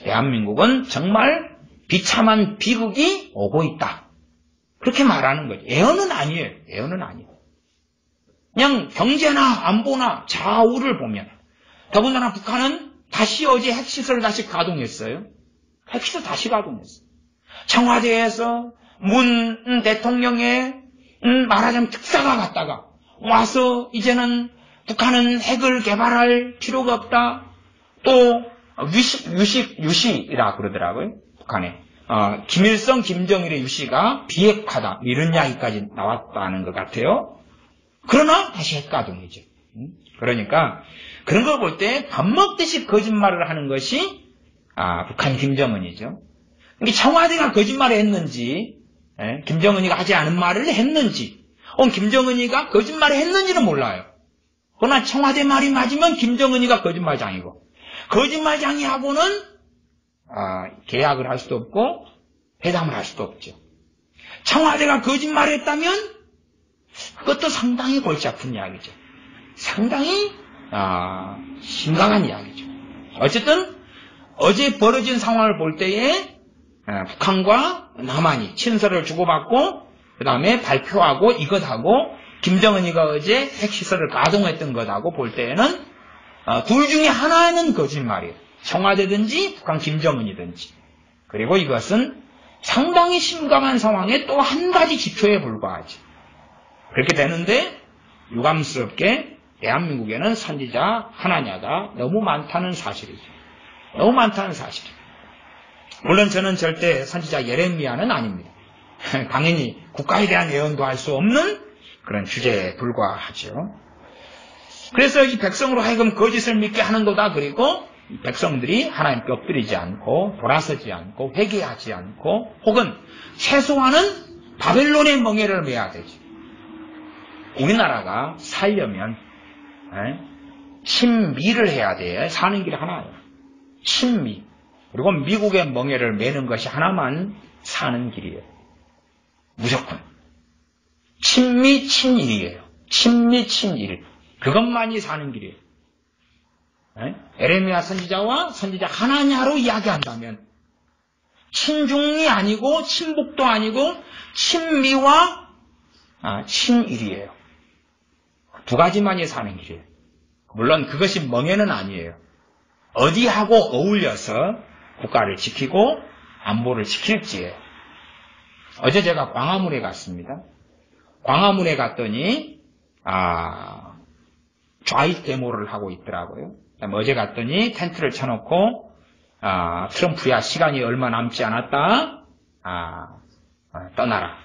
대한민국은 정말 비참한 비극이 오고 있다. 그렇게 말하는 거죠. 예언은 아니에요. 예언은 아니에요. 그냥 경제나 안보나 좌우를 보면 더군다나 북한은 다시 어제 핵시설을 다시 가동했어요. 핵시설 다시 가동했어요. 청와대에서 문 대통령의 말하자면 특사가 갔다가 와서 이제는 북한은 핵을 개발할 필요가 없다. 또 유시라 그러더라고요. 북한에. 김일성, 김정일의 유시가 비핵화다. 이런 이야기까지 나왔다는 것 같아요. 그러나 다시 핵가동이죠. 그러니까 그런 걸 볼 때 밥 먹듯이 거짓말을 하는 것이 북한 김정은이죠. 청와대가 거짓말을 했는지 김정은이가 하지 않은 말을 했는지 김정은이가 거짓말을 했는지는 몰라요. 그러나 청와대 말이 맞으면 김정은이가 거짓말장이고 거짓말장이하고는 계약을 할 수도 없고 회담을 할 수도 없죠. 청와대가 거짓말을 했다면 그것도 상당히 골치 아픈 이야기죠. 상당히 심각한 이야기죠. 어쨌든 어제 벌어진 상황을 볼 때에 북한과 남한이 친서를 주고받고 그 다음에 발표하고 이것하고 김정은이가 어제 핵시설을 가동했던 것하고 볼 때에는 둘 중에 하나는 거짓말이에요. 청와대든지 북한 김정은이든지. 그리고 이것은 상당히 심각한 상황에 또 한 가지 지표에 불과하죠. 그렇게 되는데 유감스럽게 대한민국에는 선지자 하나냐가 너무 많다는 사실이죠. 너무 많다는 사실이죠. 물론 저는 절대 선지자 예레미야는 아닙니다. 당연히 국가에 대한 예언도 할 수 없는 그런 주제에 불과하죠. 그래서 이 백성으로 하여금 거짓을 믿게 하는 거다. 그리고 백성들이 하나님께 엎드리지 않고 돌아서지 않고 회개하지 않고 혹은 최소한은 바벨론의 멍에를 매야 되죠. 우리나라가 살려면 친미를 해야 돼요. 사는 길이 하나예요. 친미. 그리고 미국의 멍에를 매는 것이 하나만 사는 길이에요. 무조건. 친미, 친일이에요. 친미, 친일. 그것만이 사는 길이에요. 에레미야 선지자와 선지자 하나냐로 이야기한다면 친중이 아니고 친북도 아니고 친미와 친일이에요. 두 가지만이 사는 길이에요. 물론 그것이 멍에는 아니에요. 어디하고 어울려서 국가를 지키고 안보를 지킬지에. 어제 제가 광화문에 갔습니다. 광화문에 갔더니 좌익 데모를 하고 있더라고요. 어제 갔더니 텐트를 쳐놓고 트럼프야 시간이 얼마 남지 않았다. 떠나라.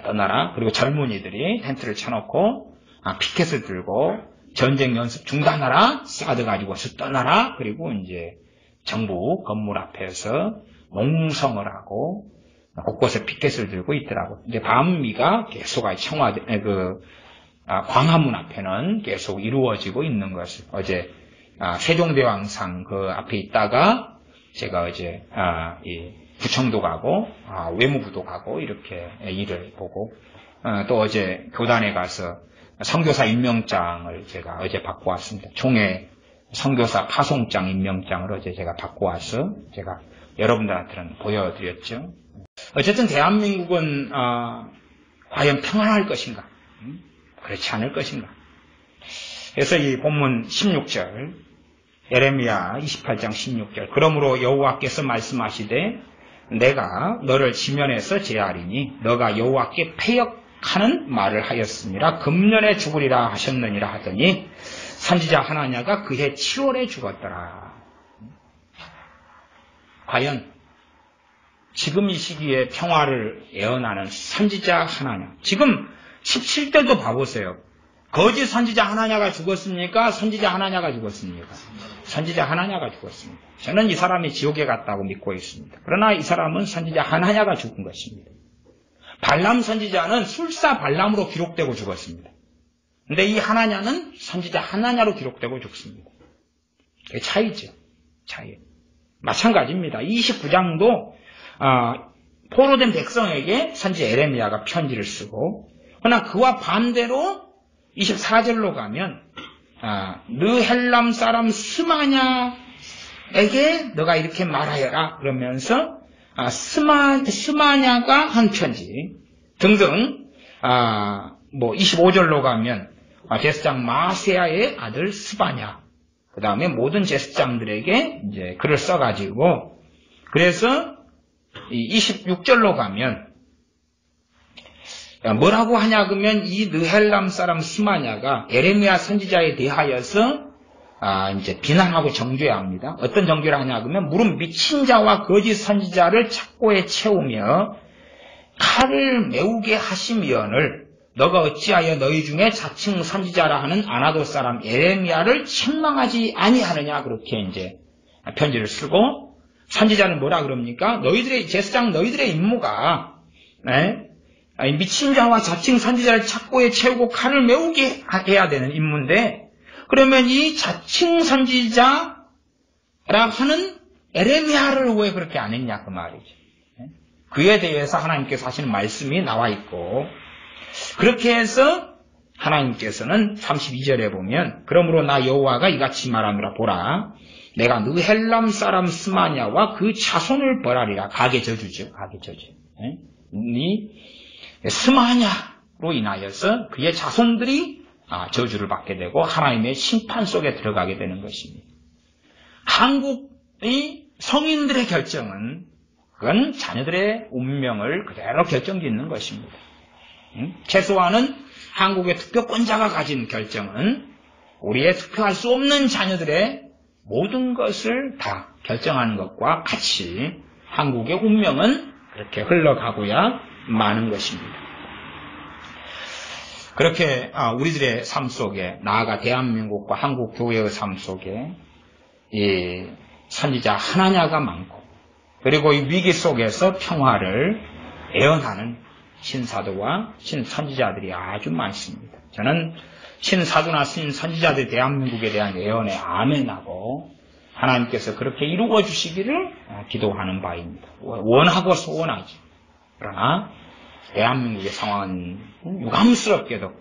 떠나라. 그리고 젊은이들이 텐트를 쳐놓고 피켓을 들고 전쟁 연습 중단하라. 사드 가지고서 떠나라. 그리고 이제 정부 건물 앞에서 농성을 하고 곳곳에 피켓을 들고 있더라고요. 이제 반미가 계속 청와대 광화문 앞에는 계속 이루어지고 있는 것을 어제 세종대왕상 그 앞에 있다가 제가 어제 이 구청도 가고 외무부도 가고 이렇게 일을 보고 또 어제 교단에 가서 선교사 임명장을 제가 어제 받고 왔습니다. 총회 선교사 파송장 임명장을 어제 제가 받고 와서 제가 여러분들한테는 보여드렸죠. 어쨌든 대한민국은 과연 평안할 것인가? 그렇지 않을 것인가? 그래서 이 본문 16절 예레미야 28장 16절 그러므로 여호와께서 말씀하시되 내가 너를 지면에서 제하리니 너가 여호와께 패역하는 말을 하였으니라 금년에 죽으리라 하셨느니라 하더니 선지자 하나냐가 그해 7월에 죽었더라. 과연 지금 이 시기에 평화를 예언하는 선지자 하나냐. 지금 17절도 봐보세요. 거짓 선지자 하나냐가 죽었습니까? 선지자 하나냐가 죽었습니까? 선지자 하나냐가 죽었습니다. 저는 이 사람이 지옥에 갔다고 믿고 있습니다. 그러나 이 사람은 선지자 하나냐가 죽은 것입니다. 발람 선지자는 술사 발람으로 기록되고 죽었습니다. 근데 이 하나냐는 선지자 하나냐로 기록되고 죽습니다. 그게 차이죠. 차이. 마찬가지입니다. 29장도 포로된 백성에게 선지자 예레미야가 편지를 쓰고 그러나 그와 반대로 24절로 가면 느헬람 사람 스마냐 에게 너가 이렇게 말하여라 그러면서 스마냐가 한 편지 등등 25절로 가면 제사장 마세야의 아들 스바냐 그 다음에 모든 제사장들에게 이제 글을 써가지고 그래서 26절로 가면 뭐라고 하냐 그러면 이 느헬람 사람 스마냐가 에레미야 선지자에 대하여서 이제 비난하고 정죄합니다. 어떤 정죄를 하냐 그러면 무릇 미친 자와 거짓 선지자를 착고에 채우며 칼을 메우게 하시면을 너가 어찌하여 너희 중에 자칭 선지자라 하는 아나도 사람 에레미야를 책망하지 아니하느냐 그렇게 이제 편지를 쓰고 선지자는 뭐라 그럽니까? 제사장 너희들의 임무가 미친 자와 자칭 선지자를 착고에 채우고 칼을 메우게 해야 되는 임무인데 그러면 이 자칭 선지자라 하는 에레미야를 왜 그렇게 안 했냐 그 말이죠. 그에 대해서 하나님께서 하시는 말씀이 나와 있고 그렇게 해서 하나님께서는 32절에 보면 그러므로 나 여호와가 이같이 말하노라 보라 내가 느헬람 사람 스마냐와 그 자손을 벌하리라. 가계 저주죠. 가계 저주. 이 스마냐로 인하여서 그의 자손들이 저주를 받게 되고 하나님의 심판 속에 들어가게 되는 것입니다. 한국의 성인들의 결정은 그건 자녀들의 운명을 그대로 결정짓는 것입니다. 최소한은 한국의 투표권자가 가진 결정은 우리의 투표할 수 없는 자녀들의 모든 것을 다 결정하는 것과 같이 한국의 운명은 그렇게 흘러가고야 마는 것입니다. 그렇게 우리들의 삶 속에 나아가 대한민국과 한국 교회의 삶 속에 이 선지자 하나냐가 많고 그리고 이 위기 속에서 평화를 애원하는 신사도와 신선지자들이 아주 많습니다. 저는 신사도나 신선지자들 대한민국에 대한 애원에 아멘하고 하나님께서 그렇게 이루어 주시기를 기도하는 바입니다. 원하고 소원하지. 그러나 대한민국의 상황은 유감스럽게도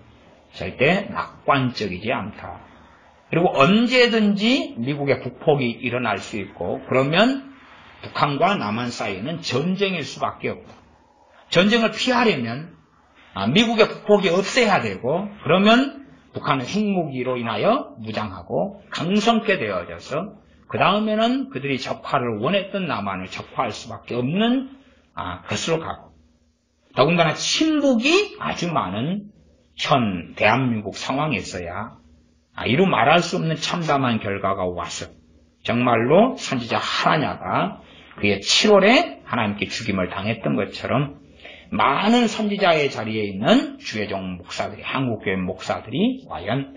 절대 낙관적이지 않다. 그리고 언제든지 미국의 북폭이 일어날 수 있고 그러면 북한과 남한 사이에는 전쟁일 수밖에 없다. 전쟁을 피하려면 미국의 북폭이 없애야 되고 그러면 북한은 핵무기로 인하여 무장하고 강성케 되어져서 그 다음에는 그들이 적화를 원했던 남한을 적화할 수밖에 없는 것으로 가고 더군다나 침묵이 아주 많은 현 대한민국 상황에서야 이루 말할 수 없는 참담한 결과가 와서 정말로 선지자 하나냐가 그의 7월에 하나님께 죽임을 당했던 것처럼 많은 선지자의 자리에 있는 주의종 목사들이 한국교회 목사들이 과연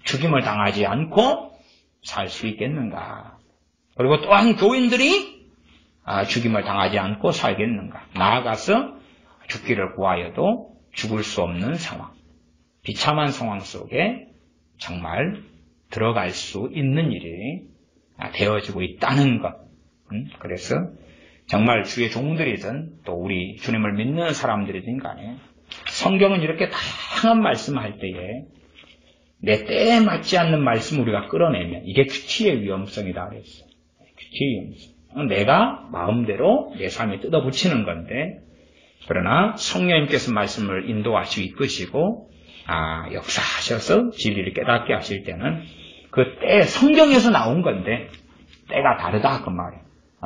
죽임을 당하지 않고 살 수 있겠는가? 그리고 또한 교인들이 죽임을 당하지 않고 살겠는가? 나아가서 죽기를 구하여도 죽을 수 없는 상황, 비참한 상황 속에 정말 들어갈 수 있는 일이 되어지고 있다는 것. 그래서 정말 주의 종들이든 또 우리 주님을 믿는 사람들이든 간에 성경은 이렇게 다양한 말씀을 할 때에 내 때에 맞지 않는 말씀을 우리가 끌어내면 이게 큐티의 위험성이다 그랬어요. 큐티의 위험성. 내가 마음대로 내 삶에 뜯어붙이는 건데 그러나 성령님께서 말씀을 인도하시고 이끄시고 역사하셔서 진리를 깨닫게 하실 때는 그 때 성경에서 나온 건데 때가 다르다 그 말이에요.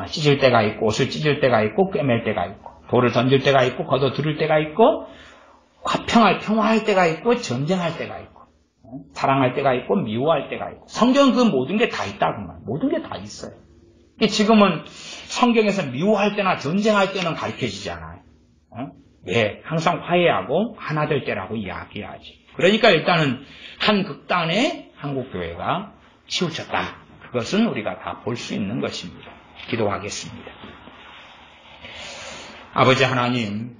찢을 때가 있고 옷을 찢을 때가 있고 꿰맬 때가 있고 돌을 던질 때가 있고 걷어 들을 때가 있고 평화할 때가 있고 전쟁할 때가 있고 사랑할 때가 있고 미워할 때가 있고 성경은 그 모든 게 다 있다 그 말이에요. 모든 게 다 있어요. 지금은 성경에서 미워할 때나 전쟁할 때는 가르쳐지지 않아요. 왜? 항상 화해하고 하나 될 때라고 이야기하지. 그러니까 일단은 한 극단에 한국교회가 치우쳤다. 그것은 우리가 다 볼 수 있는 것입니다. 기도하겠습니다. 아버지 하나님,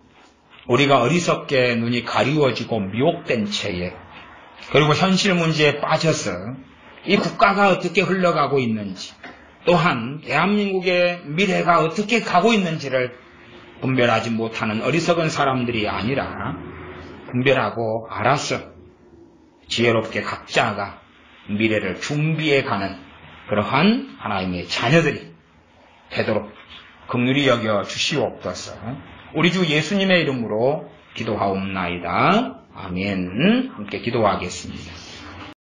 우리가 어리석게 눈이 가리워지고 미혹된 채에 그리고 현실 문제에 빠져서 이 국가가 어떻게 흘러가고 있는지 또한 대한민국의 미래가 어떻게 가고 있는지를 분별하지 못하는 어리석은 사람들이 아니라 분별하고 알아서 지혜롭게 각자가 미래를 준비해가는 그러한 하나님의 자녀들이 되도록 긍휼히 여겨 주시옵소서. 우리 주 예수님의 이름으로 기도하옵나이다. 아멘. 함께 기도하겠습니다.